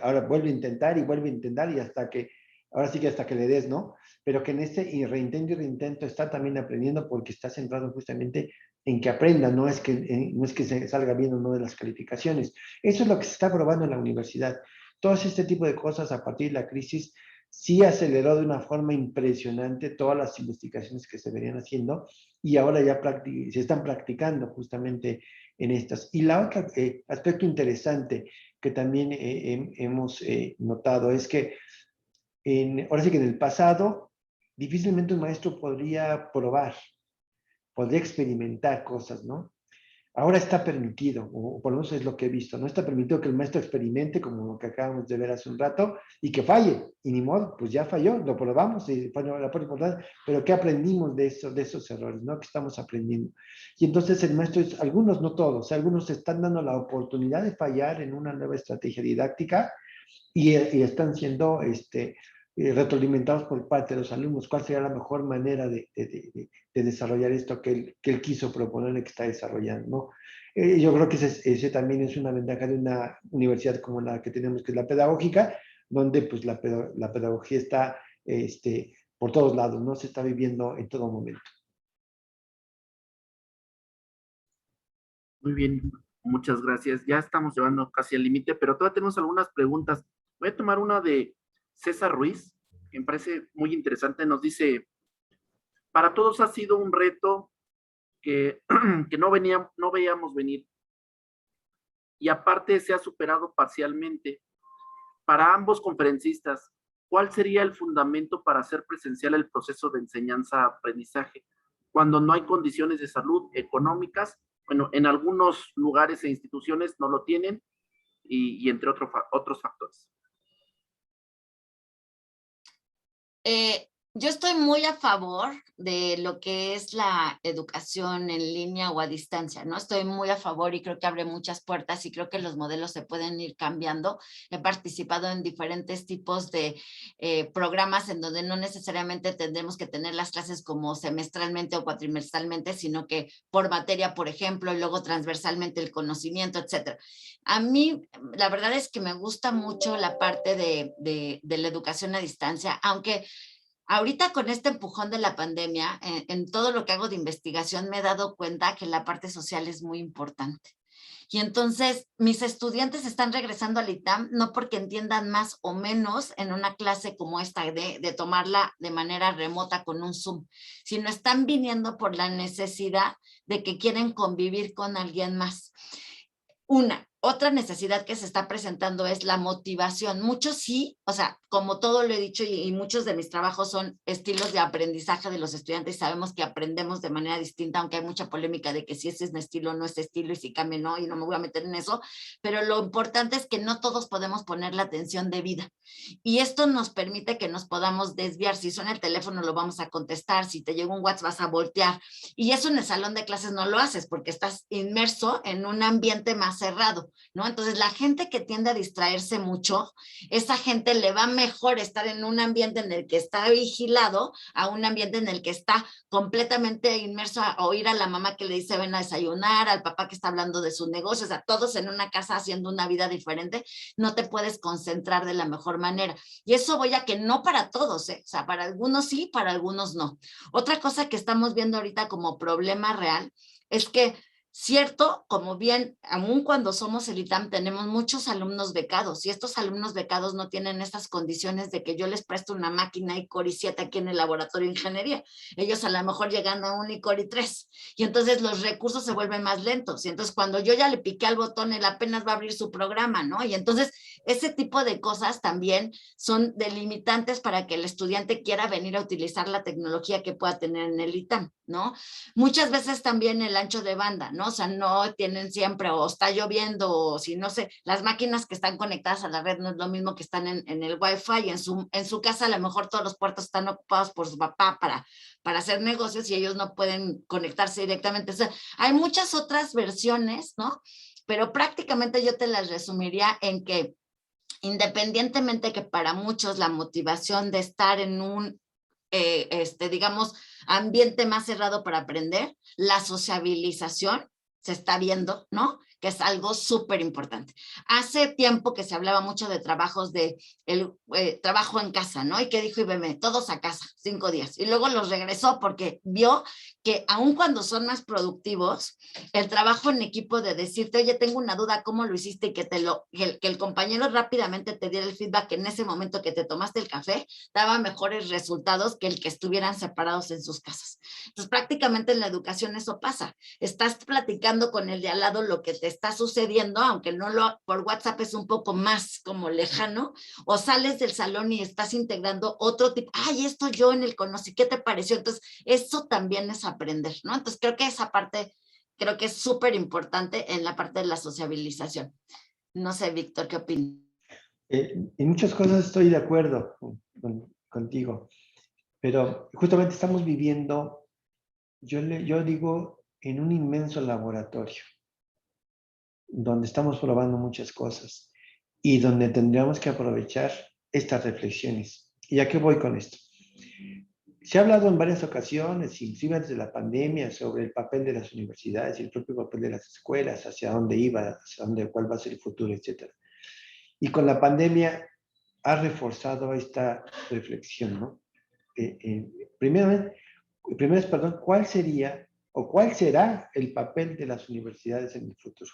ahora vuelve a intentar y vuelve a intentar y hasta que, ahora sí que hasta que le des, ¿no? Pero que en y reintento está también aprendiendo porque está centrado justamente en que aprenda, no es que se salga bien o no de las calificaciones. Eso es lo que se está probando en la universidad. Todo este tipo de cosas a partir de la crisis sí aceleró de una forma impresionante todas las investigaciones que se venían haciendo y ahora ya se están practicando justamente en estas. Y la otra aspecto interesante que también hemos notado es que ahora sí que en el pasado difícilmente un maestro podría probar, podría experimentar cosas, ¿no? Ahora está permitido, o por lo menos es lo que he visto, no está permitido que el maestro experimente como lo que acabamos de ver hace un rato y que falle, y ni modo, pues ya falló, lo probamos, y fue la parte importante, pero ¿qué aprendimos de esos errores, no? ¿Qué estamos aprendiendo? Y entonces el maestro, algunos, no todos, algunos están dando la oportunidad de fallar en una nueva estrategia didáctica y están siendo retroalimentados por parte de los alumnos. ¿Cuál sería la mejor manera de desarrollar esto que él quiso proponer y que está desarrollando, ¿no? Yo creo que ese también es una ventaja de una universidad como la que tenemos, que es la pedagógica, donde pues la pedagogía está por todos lados, ¿no? Se está viviendo en todo momento. Muy bien, muchas gracias. Ya estamos llevando casi al límite, pero todavía tenemos algunas preguntas. Voy a tomar una de César Ruiz, que me parece muy interesante. Nos dice, para todos ha sido un reto que no veíamos venir y aparte se ha superado parcialmente. Para ambos conferencistas, ¿cuál sería el fundamento para hacer presencial el proceso de enseñanza-aprendizaje cuando no hay condiciones de salud económicas? Bueno, en algunos lugares e instituciones no lo tienen y entre otros factores. Yo estoy muy a favor de lo que es la educación en línea o a distancia, ¿no? Estoy muy a favor y creo que abre muchas puertas y creo que los modelos se pueden ir cambiando. He participado en diferentes tipos de programas en donde no necesariamente tendremos que tener las clases como semestralmente o cuatrimestralmente, sino que por materia, por ejemplo, y luego transversalmente el conocimiento, etcétera. A mí, la verdad es que me gusta mucho la parte de la educación a distancia, aunque ahorita con este empujón de la pandemia, en todo lo que hago de investigación me he dado cuenta que la parte social es muy importante. Y entonces mis estudiantes están regresando al ITAM no porque entiendan más o menos en una clase como esta de tomarla de manera remota con un Zoom, sino están viniendo por la necesidad de que quieren convivir con alguien más. Otra necesidad que se está presentando es la motivación. Muchos sí, o sea, como todo lo he dicho y muchos de mis trabajos son estilos de aprendizaje de los estudiantes. Sabemos que aprendemos de manera distinta, aunque hay mucha polémica de que si ese es mi estilo o no es estilo y si cambia no, y no me voy a meter en eso. Pero lo importante es que no todos podemos poner la atención debida. Y esto nos permite que nos podamos desviar. Si suena el teléfono lo vamos a contestar, si te llega un WhatsApp vas a voltear. Y eso en el salón de clases no lo haces porque estás inmerso en un ambiente más cerrado. distraído, ¿no? Entonces, la gente que tiende a distraerse mucho, esa gente le va mejor estar en un ambiente en el que está vigilado a un ambiente en el que está completamente inmerso a oír a la mamá que le dice ven a desayunar, al papá que está hablando de sus negocios, a todos en una casa haciendo una vida diferente, no te puedes concentrar de la mejor manera. Y eso voy a que no para todos, ¿eh? O sea, para algunos sí, para algunos no. Otra cosa que estamos viendo ahorita como problema real es que cierto, como bien, aun cuando somos el ITAM, tenemos muchos alumnos becados y estos alumnos becados no tienen estas condiciones de que yo les presto una máquina Icori 7 aquí en el laboratorio de ingeniería. Ellos a lo mejor llegan a un Icori 3 y entonces los recursos se vuelven más lentos. Y entonces cuando yo ya le piqué al botón, él apenas va a abrir su programa, ¿no? Y entonces ese tipo de cosas también son delimitantes para que el estudiante quiera venir a utilizar la tecnología que pueda tener en el ITAM, ¿no? Muchas veces también el ancho de banda, ¿no? O sea, no tienen siempre, o está lloviendo, o si no sé, las máquinas que están conectadas a la red no es lo mismo que están en el Wi-Fi, y en su casa a lo mejor todos los puertos están ocupados por su papá para hacer negocios y ellos no pueden conectarse directamente. O sea, hay muchas otras versiones, ¿no? Pero prácticamente yo te las resumiría en que independientemente que para muchos la motivación de estar en un digamos, ambiente más cerrado para aprender, la sociabilización se está viendo, ¿no? Que es algo súper importante. Hace tiempo que se hablaba mucho de trabajos de el trabajo en casa, ¿no? Y que dijo IBM, todos a casa, 5 días. Y luego los regresó porque vio que aun cuando son más productivos, el trabajo en equipo de decirte, oye, tengo una duda, ¿cómo lo hiciste? Y que el compañero rápidamente te diera el feedback en ese momento que te tomaste el café, daba mejores resultados que el que estuvieran separados en sus casas. Entonces, prácticamente en la educación eso pasa. Estás platicando con el de al lado lo que te está sucediendo, aunque no por WhatsApp es un poco más como lejano, o sales del salón y estás integrando otro tipo, ay, esto yo en el conocí, ¿qué te pareció? Entonces, eso también es aprender, ¿no? Entonces, creo que esa parte, creo que es súper importante en la parte de la sociabilización. No sé, Víctor, ¿qué opinas? En muchas cosas estoy de acuerdo contigo, pero justamente estamos viviendo, yo digo, en un inmenso laboratorio, donde estamos probando muchas cosas y donde tendríamos que aprovechar estas reflexiones. ¿Y a qué voy con esto? Se ha hablado en varias ocasiones, inclusive antes de la pandemia, sobre el papel de las universidades y el propio papel de las escuelas, hacia dónde iba, hacia dónde, cuál va a ser el futuro, etc. Y con la pandemia ha reforzado esta reflexión, ¿no? Primero, ¿cuál sería o cuál será el papel de las universidades en el futuro?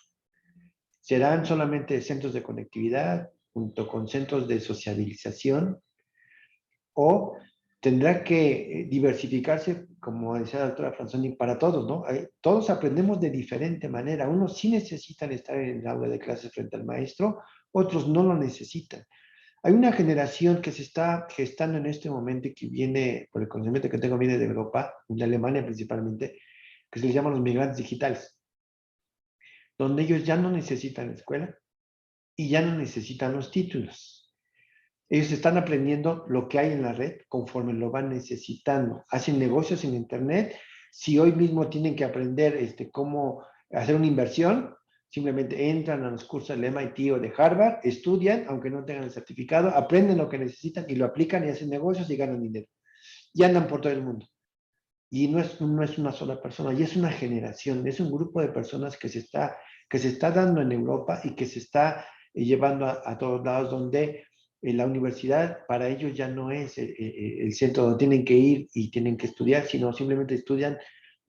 ¿Serán solamente centros de conectividad junto con centros de sociabilización? ¿O tendrá que diversificarse, como decía la doctora Franzoni, para todos, ¿no? Todos aprendemos de diferente manera. Unos sí necesitan estar en el aula de clases frente al maestro, otros no lo necesitan. Hay una generación que se está gestando en este momento y que viene, por el conocimiento que tengo, viene de Europa, de Alemania principalmente, que se les llama los migrantes digitales, donde ellos ya no necesitan escuela y ya no necesitan los títulos. Ellos están aprendiendo lo que hay en la red conforme lo van necesitando. Hacen negocios en Internet. Si hoy mismo tienen que aprender cómo hacer una inversión, simplemente entran a los cursos del MIT o de Harvard, estudian, aunque no tengan el certificado, aprenden lo que necesitan y lo aplican y hacen negocios y ganan dinero. Y andan por todo el mundo. Y no es una sola persona, y es una generación, es un grupo de personas que se está dando en Europa y que se está llevando a todos lados, donde la universidad para ellos ya no es el centro donde tienen que ir y tienen que estudiar, sino simplemente estudian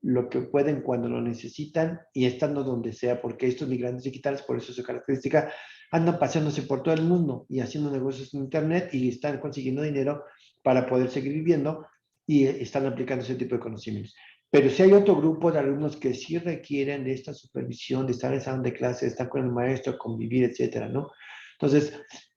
lo que pueden cuando lo necesitan y estando donde sea, porque estos migrantes digitales, por eso su característica, andan paseándose por todo el mundo y haciendo negocios en Internet y están consiguiendo dinero para poder seguir viviendo y están aplicando ese tipo de conocimientos. Pero si hay otro grupo de alumnos que sí requieren de esta supervisión, de estar en salón de clase, de estar con el maestro, convivir, etcétera, ¿no? Entonces,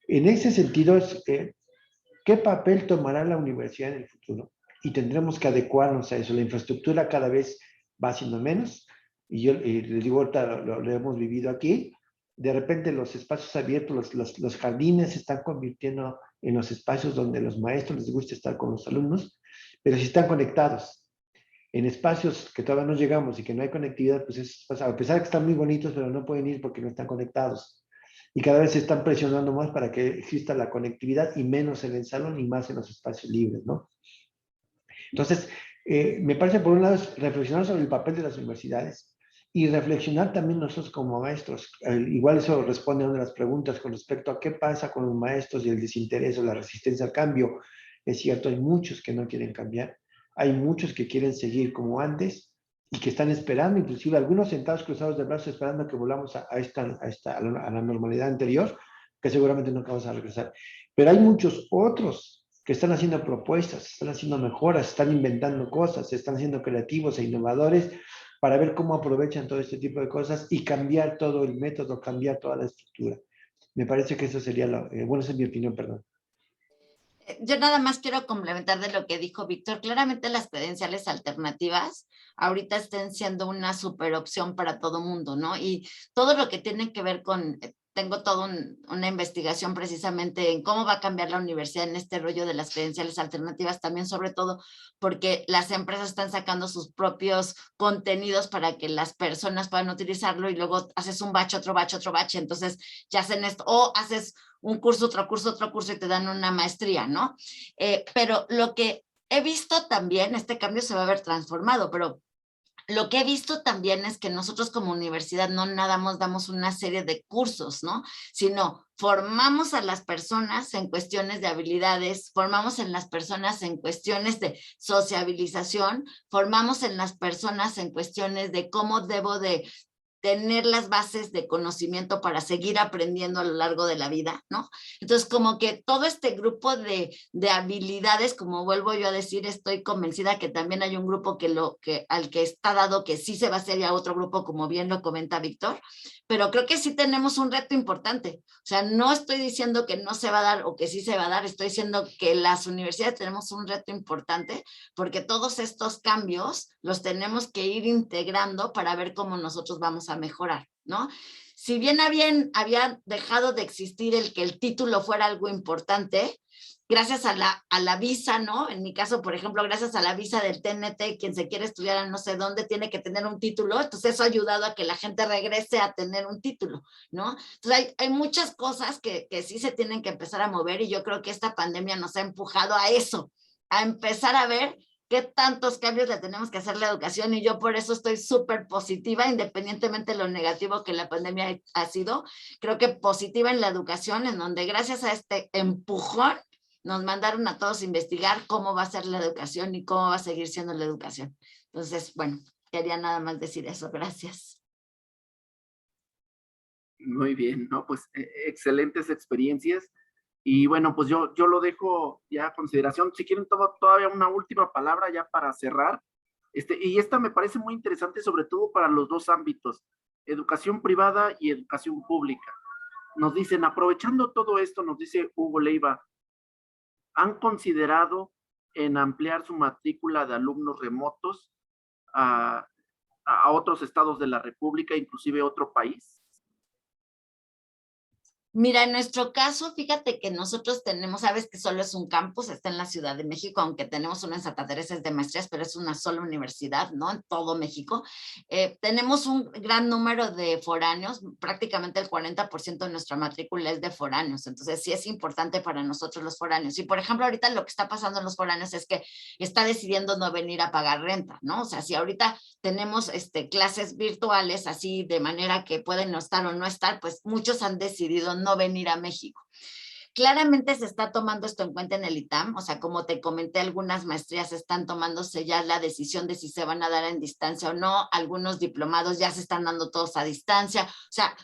en ese sentido, ¿qué papel tomará la universidad en el futuro? Y tendremos que adecuarnos a eso. La infraestructura cada vez va siendo menos, y yo les digo, ahorita lo hemos vivido aquí. De repente los espacios abiertos, los jardines se están convirtiendo en los espacios donde los maestros les gusta estar con los alumnos, pero si están conectados. en espacios que todavía no llegamos y que no hay conectividad, pues a pesar de que están muy bonitos, pero no pueden ir porque no están conectados. Y cada vez se están presionando más para que exista la conectividad y menos en el salón y más en los espacios libres, ¿no? Entonces, me parece por un lado es reflexionar sobre el papel de las universidades y reflexionar también nosotros como maestros. Igual eso responde a una de las preguntas con respecto a qué pasa con los maestros y el desinterés o la resistencia al cambio. Es cierto, hay muchos que no quieren cambiar, hay muchos que quieren seguir como antes y que están esperando, inclusive algunos sentados cruzados de brazos esperando que volvamos a la normalidad anterior, que seguramente nunca vamos a regresar. Pero hay muchos otros que están haciendo propuestas, están haciendo mejoras, están inventando cosas, están siendo creativos e innovadores para ver cómo aprovechan todo este tipo de cosas y cambiar todo el método, cambiar toda la estructura. Me parece que eso sería bueno, esa es mi opinión, perdón. Yo nada más quiero complementar de lo que dijo Víctor. Claramente las credenciales alternativas ahorita están siendo una super opción para todo mundo, ¿no? Y todo lo que tiene que ver con, tengo toda una investigación precisamente en cómo va a cambiar la universidad en este rollo de las credenciales alternativas, también sobre todo porque las empresas están sacando sus propios contenidos para que las personas puedan utilizarlo y luego haces un bache, otro bache, otro bache, entonces ya hacen esto, o haces un curso, otro curso y te dan una maestría, ¿no? Pero lo que he visto también, este cambio se va a ver transformado, pero lo que he visto también es que nosotros como universidad no nada más damos una serie de cursos, ¿no? Sino formamos a las personas en cuestiones de habilidades, formamos en las personas en cuestiones de sociabilización, formamos en las personas en cuestiones de cómo debo de tener las bases de conocimiento para seguir aprendiendo a lo largo de la vida, ¿no? Entonces, como que todo este grupo de habilidades, como vuelvo yo a decir, estoy convencida que también hay un grupo al que está dado que sí se va a hacer ya otro grupo, como bien lo comenta Víctor, pero creo que sí tenemos un reto importante. O sea, no estoy diciendo que no se va a dar o que sí se va a dar, estoy diciendo que las universidades tenemos un reto importante porque todos estos cambios los tenemos que ir integrando para ver cómo nosotros vamos a mejorar, ¿no? Si bien había dejado de existir el que el título fuera algo importante, gracias a la visa, ¿no? En mi caso, por ejemplo, gracias a la visa del TNT, quien se quiere estudiar a no sé dónde tiene que tener un título, entonces eso ha ayudado a que la gente regrese a tener un título, ¿no? Entonces hay muchas cosas que sí se tienen que empezar a mover y yo creo que esta pandemia nos ha empujado a eso, a empezar a ver qué tantos cambios le tenemos que hacer a la educación y yo por eso estoy súper positiva, independientemente de lo negativo que la pandemia ha sido, creo que positiva en la educación, en donde gracias a este empujón nos mandaron a todos a investigar cómo va a ser la educación y cómo va a seguir siendo la educación. Entonces, bueno, quería nada más decir eso. Gracias. Muy bien, ¿no? Pues excelentes experiencias. Y bueno, pues yo lo dejo ya a consideración. Si quieren, tomo todavía una última palabra ya para cerrar. Y esta me parece muy interesante, sobre todo para los dos ámbitos, educación privada y educación pública. Nos dicen, aprovechando todo esto, nos dice Hugo Leiva, ¿han considerado en ampliar su matrícula de alumnos remotos a otros estados de la República, inclusive otro país? Mira, en nuestro caso, fíjate que nosotros tenemos, sabes que solo es un campus, está en la Ciudad de México, aunque tenemos una en Santa Teresa de maestrías, pero es una sola universidad, ¿no? En todo México. Tenemos un gran número de foráneos, prácticamente el 40% de nuestra matrícula es de foráneos, entonces sí es importante para nosotros los foráneos. Y por ejemplo, ahorita lo que está pasando en los foráneos es que está decidiendo no venir a pagar renta, ¿no? O sea, si ahorita tenemos clases virtuales así de manera que pueden no estar o no estar, pues muchos han decidido no venir a México. Claramente se está tomando esto en cuenta en el ITAM, o sea, como te comenté, algunas maestrías están tomándose ya la decisión de si se van a dar en distancia o no, algunos diplomados ya se están dando todos a distancia, o sea,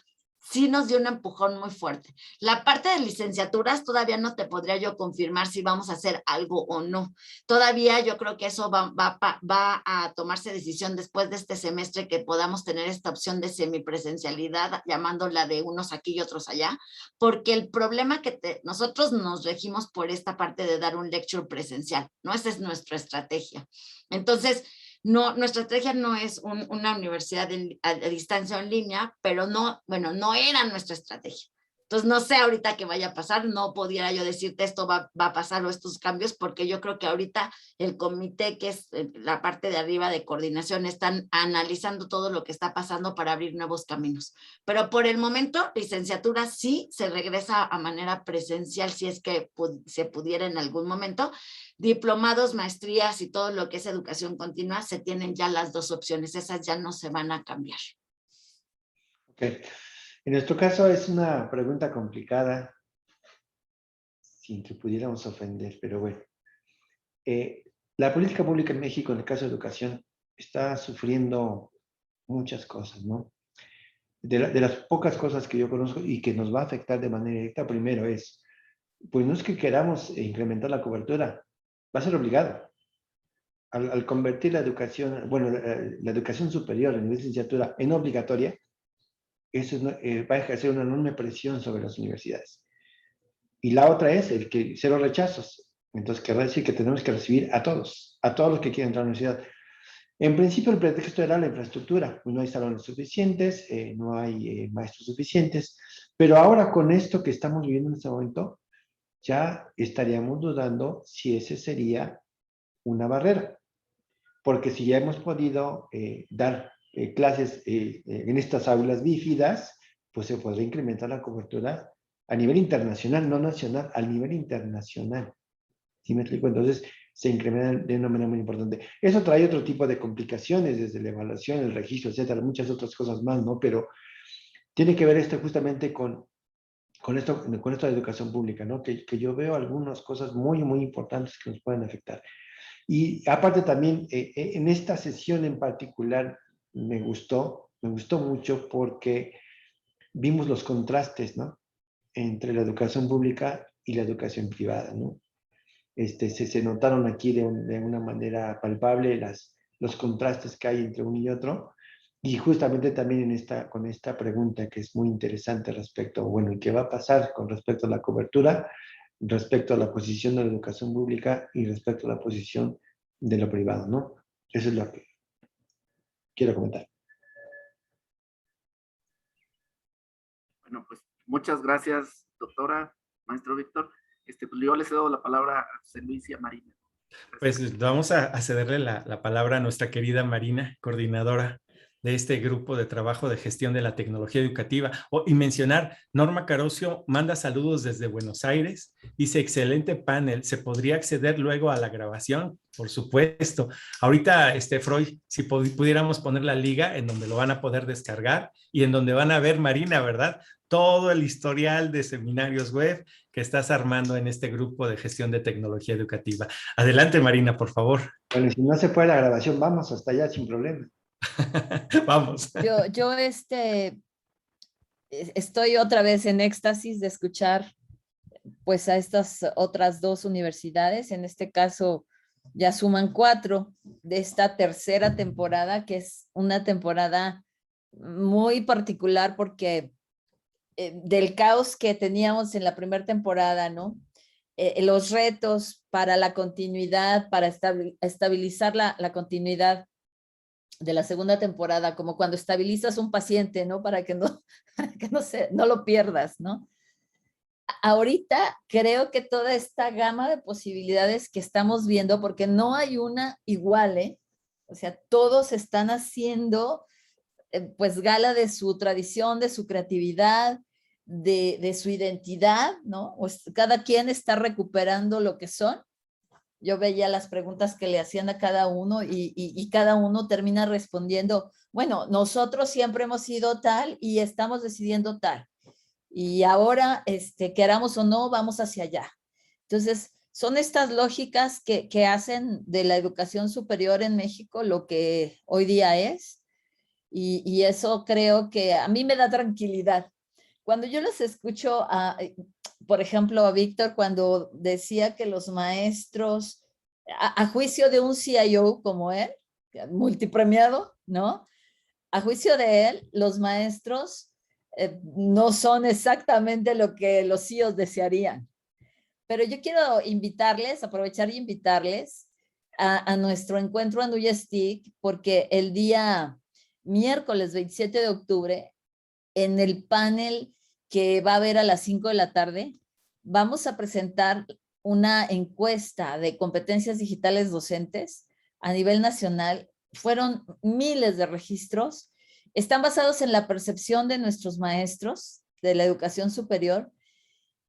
sí nos dio un empujón muy fuerte. La parte de licenciaturas todavía no te podría yo confirmar si vamos a hacer algo o no. Todavía yo creo que eso va a tomarse decisión después de este semestre que podamos tener esta opción de semipresencialidad, llamándola de unos aquí y otros allá, porque el problema que nosotros nos regimos por esta parte de dar un lecture presencial, ¿no? Esa es nuestra estrategia. Entonces, no, nuestra estrategia no es una universidad a distancia o en línea, pero no, bueno, no era nuestra estrategia. Entonces, no sé ahorita qué vaya a pasar, no pudiera yo decirte esto va a pasar o estos cambios, porque yo creo que ahorita el comité, que es la parte de arriba de coordinación, están analizando todo lo que está pasando para abrir nuevos caminos. Pero por el momento, licenciatura sí se regresa a manera presencial, si es que se pudiera en algún momento. Diplomados, maestrías y todo lo que es educación continua, se tienen ya las dos opciones, esas ya no se van a cambiar. Ok. En nuestro caso es una pregunta complicada, sin que pudiéramos ofender, pero bueno. La política pública en México, en el caso de educación, está sufriendo muchas cosas, ¿no? De las pocas cosas que yo conozco y que nos va a afectar de manera directa, primero es, pues no es que queramos incrementar la cobertura, va a ser obligado. Al convertir la educación, bueno, la educación superior, la licenciatura, en obligatoria, eso va a ejercer una enorme presión sobre las universidades. Y la otra es el que cero rechazos. Entonces, querrá decir que tenemos que recibir a todos los que quieran entrar a la universidad. En principio, el pretexto era la infraestructura. Pues no hay salones suficientes, no hay maestros suficientes. Pero ahora, con esto que estamos viviendo en este momento, ya estaríamos dudando si ese sería una barrera. Porque si ya hemos podido dar clases en estas aulas bífidas, pues se podría incrementar la cobertura a nivel internacional, no nacional, a nivel internacional. ¿Sí me explico? Entonces, se incrementa de una manera muy importante. Eso trae otro tipo de complicaciones, desde la evaluación, el registro, etcétera, muchas otras cosas más, ¿no? Pero tiene que ver esto justamente con esto de educación pública, ¿no? Que yo veo algunas cosas muy, muy importantes que nos pueden afectar. Y aparte también, en esta sesión en particular, me gustó mucho porque vimos los contrastes, ¿no? Entre la educación pública y la educación privada, ¿no? Se notaron aquí de una manera palpable los contrastes que hay entre uno y otro. Y justamente también con esta pregunta que es muy interesante respecto, bueno, ¿qué va a pasar con respecto a la cobertura, respecto a la posición de la educación pública y respecto a la posición de lo privado, ¿no? Eso es lo que quiero comentar. Bueno, pues muchas gracias, doctora, maestro Víctor. Pues yo les he dado la palabra a José Luis y a Marina. Pues vamos a cederle la palabra a nuestra querida Marina, coordinadora de este grupo de trabajo de gestión de la tecnología educativa. Y mencionar, Norma Carocio manda saludos desde Buenos Aires, dice excelente panel, ¿se podría acceder luego a la grabación? Por supuesto. Ahorita, Freud, si pudiéramos poner la liga en donde lo van a poder descargar y en donde van a ver, Marina, ¿verdad? Todo el historial de seminarios web que estás armando en este grupo de gestión de tecnología educativa. Adelante, Marina, por favor. Bueno, si no se puede la grabación, vamos hasta allá sin problema. Vamos. Yo estoy otra vez en éxtasis de escuchar pues a estas otras dos universidades. En este caso ya suman 4 de esta tercera temporada, que es una temporada muy particular porque del caos que teníamos en la primera temporada, ¿no? Los retos para la continuidad, para estabilizar la continuidad de la segunda temporada, como cuando estabilizas un paciente, ¿no? Para que no lo pierdas, ¿no? Ahorita creo que toda esta gama de posibilidades que estamos viendo, porque no hay una igual, ¿eh? O sea, todos están haciendo pues gala de su tradición, de su creatividad, de su identidad, ¿no? Pues cada quien está recuperando lo que son. Yo veía las preguntas que le hacían a cada uno y cada uno termina respondiendo, bueno, nosotros siempre hemos sido tal y estamos decidiendo tal. Y ahora, queramos o no, vamos hacia allá. Entonces, son estas lógicas que hacen de la educación superior en México lo que hoy día es. Y eso creo que a mí me da tranquilidad. Cuando yo los escucho, por ejemplo, a Víctor, cuando decía que los maestros, a juicio de un CIO como él, multipremiado, ¿no? A juicio de él, los maestros no son exactamente lo que los CEOs desearían. Pero yo quiero invitarles, aprovechar y invitarles a nuestro encuentro en Uyestic, porque el día miércoles 27 de octubre, en el panel que va a haber a las 5 de la tarde, vamos a presentar una encuesta de competencias digitales docentes a nivel nacional. Fueron miles de registros. Están basados en la percepción de nuestros maestros de la educación superior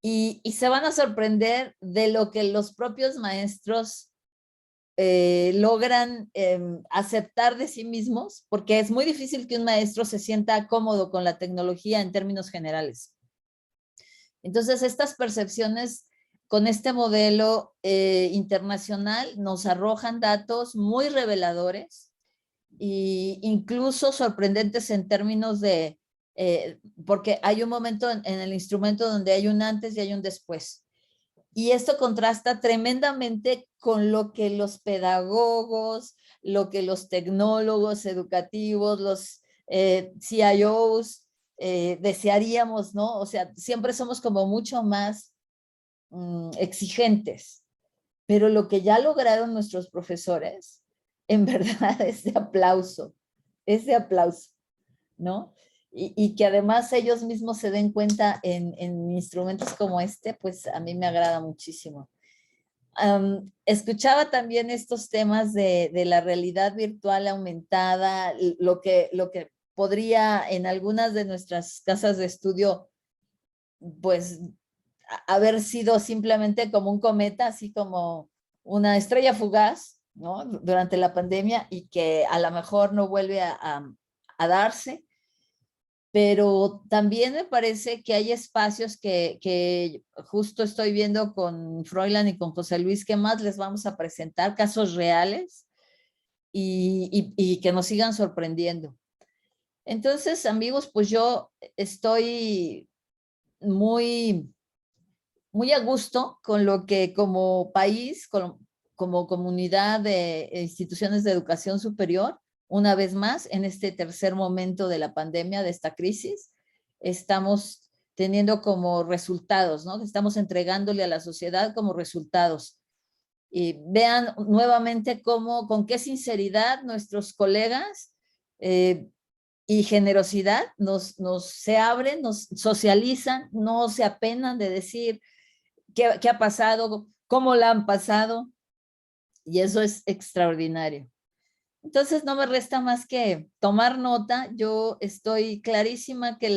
y se van a sorprender de lo que los propios maestros logran aceptar de sí mismos, porque es muy difícil que un maestro se sienta cómodo con la tecnología en términos generales. Entonces, estas percepciones con este modelo internacional nos arrojan datos muy reveladores e incluso sorprendentes en términos de, porque hay un momento en el instrumento donde hay un antes y hay un después. Y esto contrasta tremendamente con lo que los pedagogos, lo que los tecnólogos educativos, los CIOs desearíamos, ¿no? O sea, siempre somos como mucho más exigentes, pero lo que ya lograron nuestros profesores, en verdad, es de aplauso, ¿no? Y que además ellos mismos se den cuenta en instrumentos como este, pues a mí me agrada muchísimo. Escuchaba también estos temas de la realidad virtual aumentada, lo que podría en algunas de nuestras casas de estudio, pues haber sido simplemente como un cometa, así como una estrella fugaz, ¿no? Durante la pandemia y que a lo mejor no vuelve a darse. Pero también me parece que hay espacios que justo estoy viendo con Froilán y con José Luis, que más les vamos a presentar, casos reales y que nos sigan sorprendiendo. Entonces, amigos, pues yo estoy muy, muy a gusto con lo que como país, como comunidad de instituciones de educación superior, una vez más, en este tercer momento de la pandemia, de esta crisis, estamos teniendo como resultados, ¿no? Estamos entregándole a la sociedad como resultados. Y vean nuevamente cómo, con qué sinceridad nuestros colegas y generosidad nos se abren, nos socializan, no se apenan de decir qué ha pasado, cómo la han pasado, y eso es extraordinario. Entonces no me resta más que tomar nota. Yo estoy clarísima que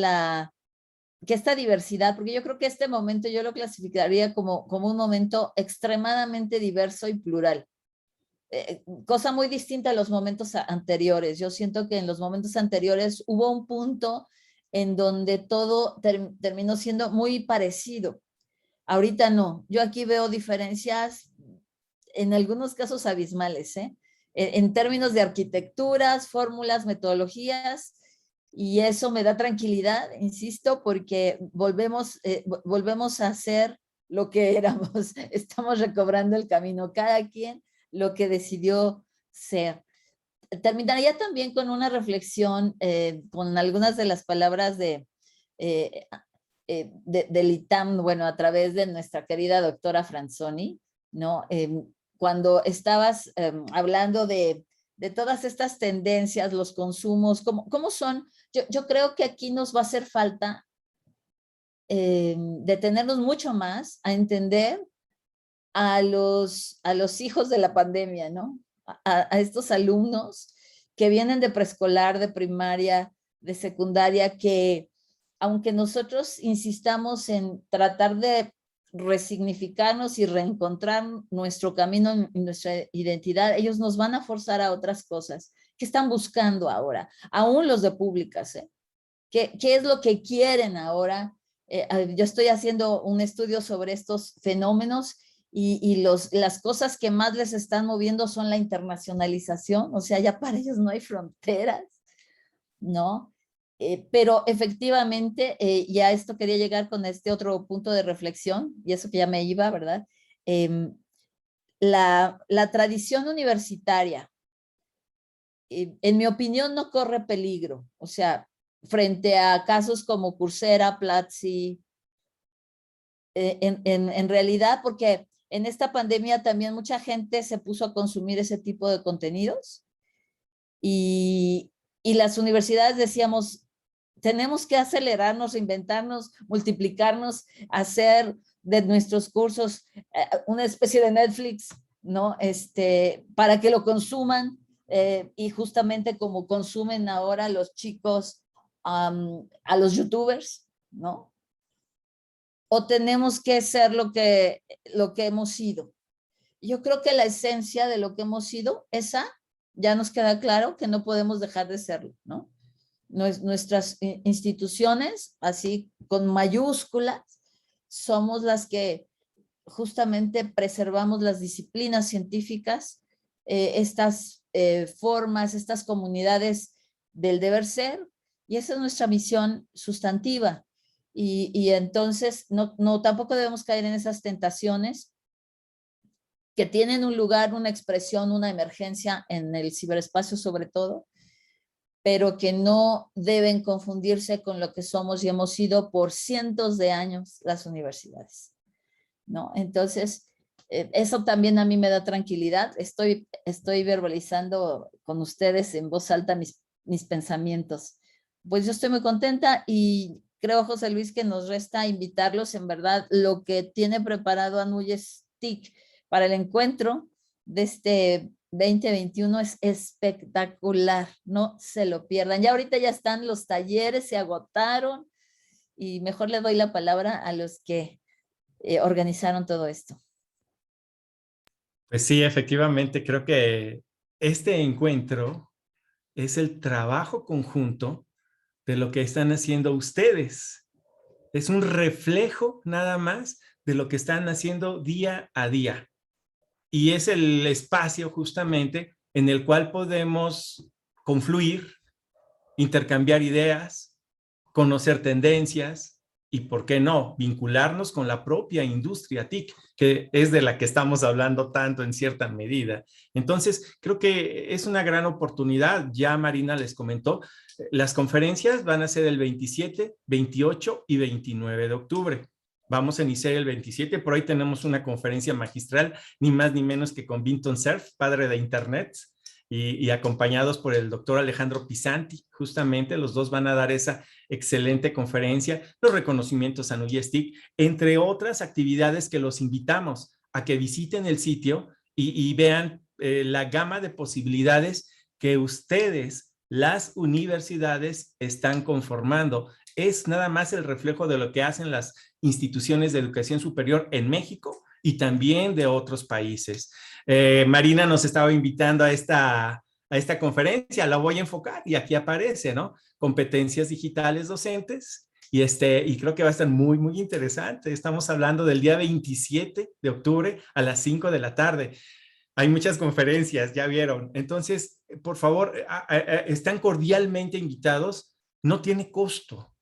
esta diversidad, porque yo creo que este momento yo lo clasificaría como un momento extremadamente diverso y plural. Cosa muy distinta a los momentos anteriores. Yo siento que en los momentos anteriores hubo un punto en donde todo terminó siendo muy parecido. Ahorita no. Yo aquí veo diferencias, en algunos casos abismales, en términos de arquitecturas, fórmulas, metodologías, y eso me da tranquilidad, insisto, porque volvemos a ser lo que éramos. Estamos recobrando el camino, cada quien lo que decidió ser. Terminaría también con una reflexión, con algunas de las palabras del ITAM, bueno, a través de nuestra querida doctora Franzoni, ¿no? Cuando estabas hablando de todas estas tendencias, los consumos, ¿cómo son? Yo creo que aquí nos va a hacer falta detenernos mucho más a entender a los hijos de la pandemia, ¿no? A estos alumnos que vienen de preescolar, de primaria, de secundaria, que aunque nosotros insistamos en tratar de resignificarnos y reencontrar nuestro camino y nuestra identidad, ellos nos van a forzar a otras cosas. ¿Qué están buscando ahora? Aún los de públicas, ¿Qué es lo que quieren ahora? Yo estoy haciendo un estudio sobre estos fenómenos y las cosas que más les están moviendo son la internacionalización, o sea, ya para ellos no hay fronteras, ¿no? Pero efectivamente, y a esto quería llegar con este otro punto de reflexión, y eso que ya me iba, ¿verdad? La tradición universitaria, en mi opinión, no corre peligro, o sea, frente a casos como Coursera, Platzi, en realidad, porque en esta pandemia también mucha gente se puso a consumir ese tipo de contenidos y las universidades decíamos, tenemos que acelerarnos, reinventarnos, multiplicarnos, hacer de nuestros cursos una especie de Netflix, ¿no? Para que lo consuman y justamente como consumen ahora los chicos a los youtubers, ¿no? O tenemos que ser lo que hemos sido. Yo creo que la esencia de lo que hemos sido, esa ya nos queda claro que no podemos dejar de serlo, ¿no? Nuestras instituciones, así con mayúsculas, somos las que justamente preservamos las disciplinas científicas, estas formas, estas comunidades del deber ser, y esa es nuestra misión sustantiva. Y entonces tampoco debemos caer en esas tentaciones que tienen un lugar, una expresión, una emergencia en el ciberespacio sobre todo, pero que no deben confundirse con lo que somos y hemos sido por cientos de años las universidades, ¿no? Entonces, eso también a mí me da tranquilidad. Estoy verbalizando con ustedes en voz alta mis pensamientos. Pues yo estoy muy contenta y creo, José Luis, que nos resta invitarlos. En verdad, lo que tiene preparado Anuyes TIC para el encuentro de este 2021 es espectacular, no se lo pierdan. Ya ahorita ya están los talleres, se agotaron y mejor le doy la palabra a los que organizaron todo esto. Pues sí, efectivamente, creo que este encuentro es el trabajo conjunto de lo que están haciendo ustedes. Es un reflejo nada más de lo que están haciendo día a día. Y es el espacio justamente en el cual podemos confluir, intercambiar ideas, conocer tendencias y, ¿por qué no?, vincularnos con la propia industria TIC, que es de la que estamos hablando tanto en cierta medida. Entonces, creo que es una gran oportunidad. Ya Marina les comentó, las conferencias van a ser el 27, 28 y 29 de octubre. Vamos a iniciar el 27, por ahí tenemos una conferencia magistral, ni más ni menos que con Vinton Cerf, padre de Internet, y acompañados por el doctor Alejandro Pisanti. Justamente los dos van a dar esa excelente conferencia, los reconocimientos a Anuyes TIC, entre otras actividades que los invitamos a que visiten el sitio y vean la gama de posibilidades que ustedes, las universidades, están conformando. Es nada más el reflejo de lo que hacen las instituciones de educación superior en México y también de otros países. Marina nos estaba invitando a esta conferencia, la voy a enfocar y aquí aparece, ¿no? Competencias digitales docentes y creo que va a estar muy, muy interesante. Estamos hablando del día 27 de octubre a las 5 de la tarde. Hay muchas conferencias, ya vieron. Entonces, por favor, están cordialmente invitados. No tiene costo,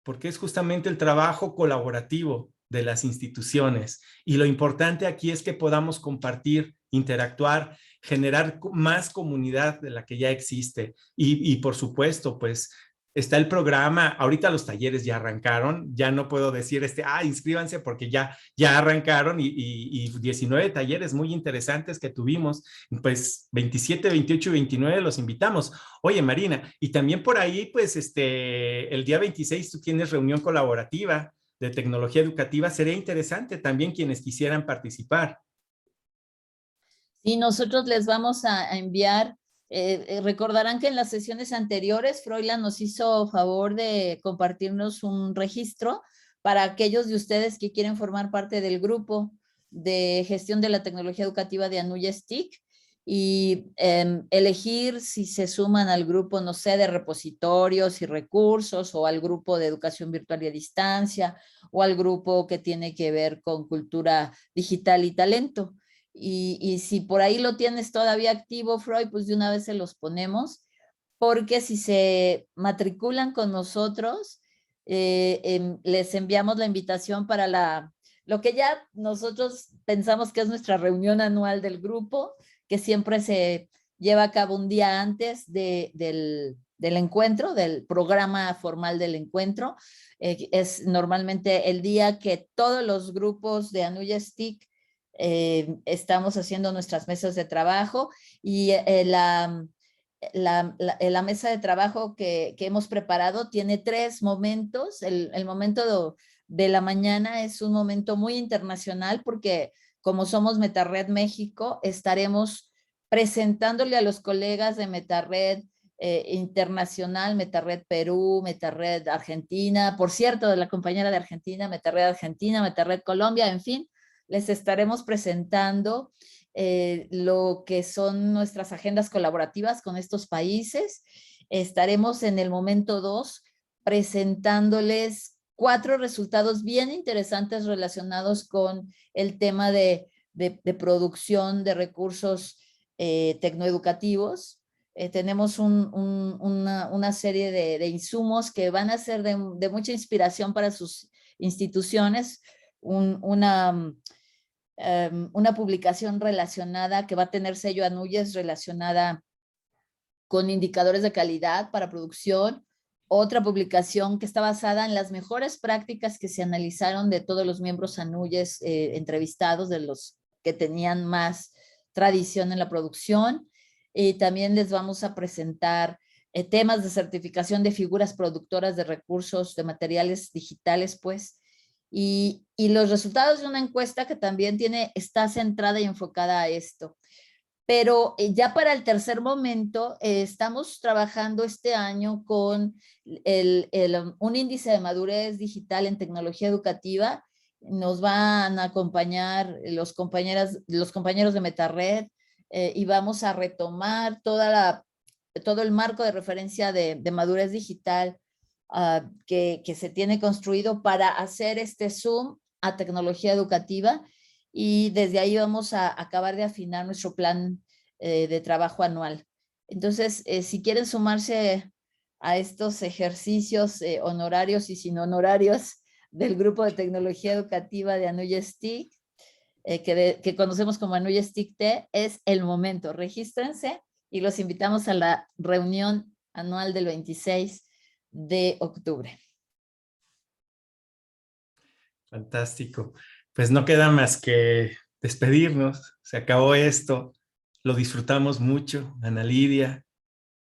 porque es justamente el trabajo colaborativo de las instituciones. Y lo importante aquí es que podamos compartir, interactuar, generar más comunidad de la que ya existe. Y por supuesto, pues está el programa. Ahorita los talleres ya arrancaron. Ya no puedo decir inscríbanse porque ya arrancaron y 19 talleres muy interesantes que tuvimos. Pues 27, 28 y 29 los invitamos. Oye, Marina, y también por ahí, pues el día 26 tú tienes reunión colaborativa de tecnología educativa. Sería interesante también quienes quisieran participar. Y nosotros les vamos a enviar, recordarán que en las sesiones anteriores Froilán nos hizo favor de compartirnos un registro para aquellos de ustedes que quieren formar parte del grupo de gestión de la tecnología educativa de Anuyes TIC y elegir si se suman al grupo, no sé, de repositorios y recursos o al grupo de educación virtual y a distancia o al grupo que tiene que ver con cultura digital y talento. Y si por ahí lo tienes todavía activo, Freud, pues de una vez se los ponemos, porque si se matriculan con nosotros, les enviamos la invitación para lo que ya nosotros pensamos que es nuestra reunión anual del grupo, que siempre se lleva a cabo un día antes del encuentro, del programa formal del encuentro. Es normalmente el día que todos los grupos de Anuyes TIC estamos haciendo nuestras mesas de trabajo y la mesa de trabajo que hemos preparado tiene 3 momentos. El momento de la mañana es un momento muy internacional porque como somos MetaRed México, estaremos presentándole a los colegas de MetaRed Internacional, MetaRed Perú, MetaRed Argentina, por cierto, de la compañera de Argentina, MetaRed Argentina, MetaRed Colombia, en fin, les estaremos presentando lo que son nuestras agendas colaborativas con estos países. Estaremos en el momento 2 presentándoles 4 resultados bien interesantes relacionados con el tema de producción de recursos tecnoeducativos. Tenemos una serie de insumos que van a ser de mucha inspiración para sus instituciones, una publicación relacionada que va a tener sello ANUYES relacionada con indicadores de calidad para producción, otra publicación que está basada en las mejores prácticas que se analizaron de todos los miembros ANUYES entrevistados, de los que tenían más tradición en la producción. Y también les vamos a presentar temas de certificación de figuras productoras de recursos, de materiales digitales, pues, y los resultados de una encuesta que también está centrada y enfocada a esto. Pero ya para el tercer momento, estamos trabajando este año con un índice de madurez digital en tecnología educativa. Nos van a acompañar los compañeros de MetaRed y vamos a retomar todo el marco de referencia de madurez digital que se tiene construido para hacer este zoom a tecnología educativa, y desde ahí vamos a acabar de afinar nuestro plan de trabajo anual. Entonces, si quieren sumarse a estos ejercicios honorarios y sin honorarios del grupo de tecnología educativa de ANUYES TIC, que conocemos como ANUYES TIC-T, es el momento. Regístrense y los invitamos a la reunión anual del 26 de octubre. Fantástico. Pues no queda más que despedirnos. Se acabó esto. Lo disfrutamos mucho. Ana Lidia,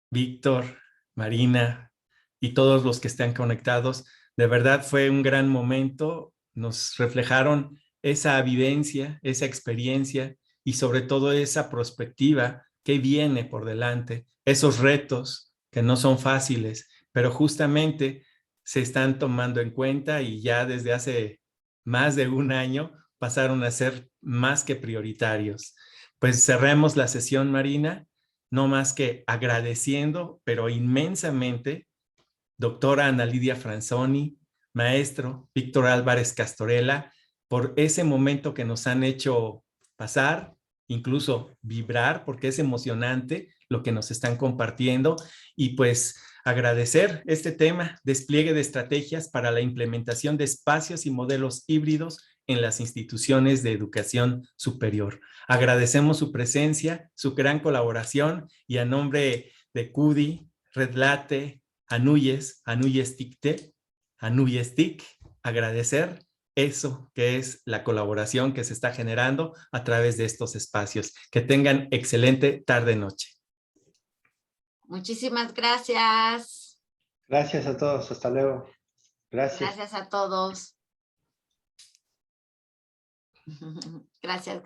Víctor, Marina y todos los que están conectados. De verdad fue un gran momento. Nos reflejaron esa vivencia, esa experiencia y sobre todo esa perspectiva que viene por delante. Esos retos que no son fáciles, pero justamente se están tomando en cuenta y ya desde hace más de un año pasaron a ser más que prioritarios. Pues cerremos la sesión, Marina, no más que agradeciendo, pero inmensamente, doctora Ana Lidia Franzoni, maestro Víctor Álvarez Castorela, por ese momento que nos han hecho pasar, incluso vibrar, porque es emocionante lo que nos están compartiendo, y pues agradecer este tema, despliegue de estrategias para la implementación de espacios y modelos híbridos en las instituciones de educación superior. Agradecemos su presencia, su gran colaboración, y a nombre de CUDI, Redlate, ANUYES TIC-T, ANUYES TIC, agradecer eso que es la colaboración que se está generando a través de estos espacios. Que tengan excelente tarde-noche. Muchísimas gracias. Gracias a todos. Hasta luego. Gracias. Gracias a todos. Gracias.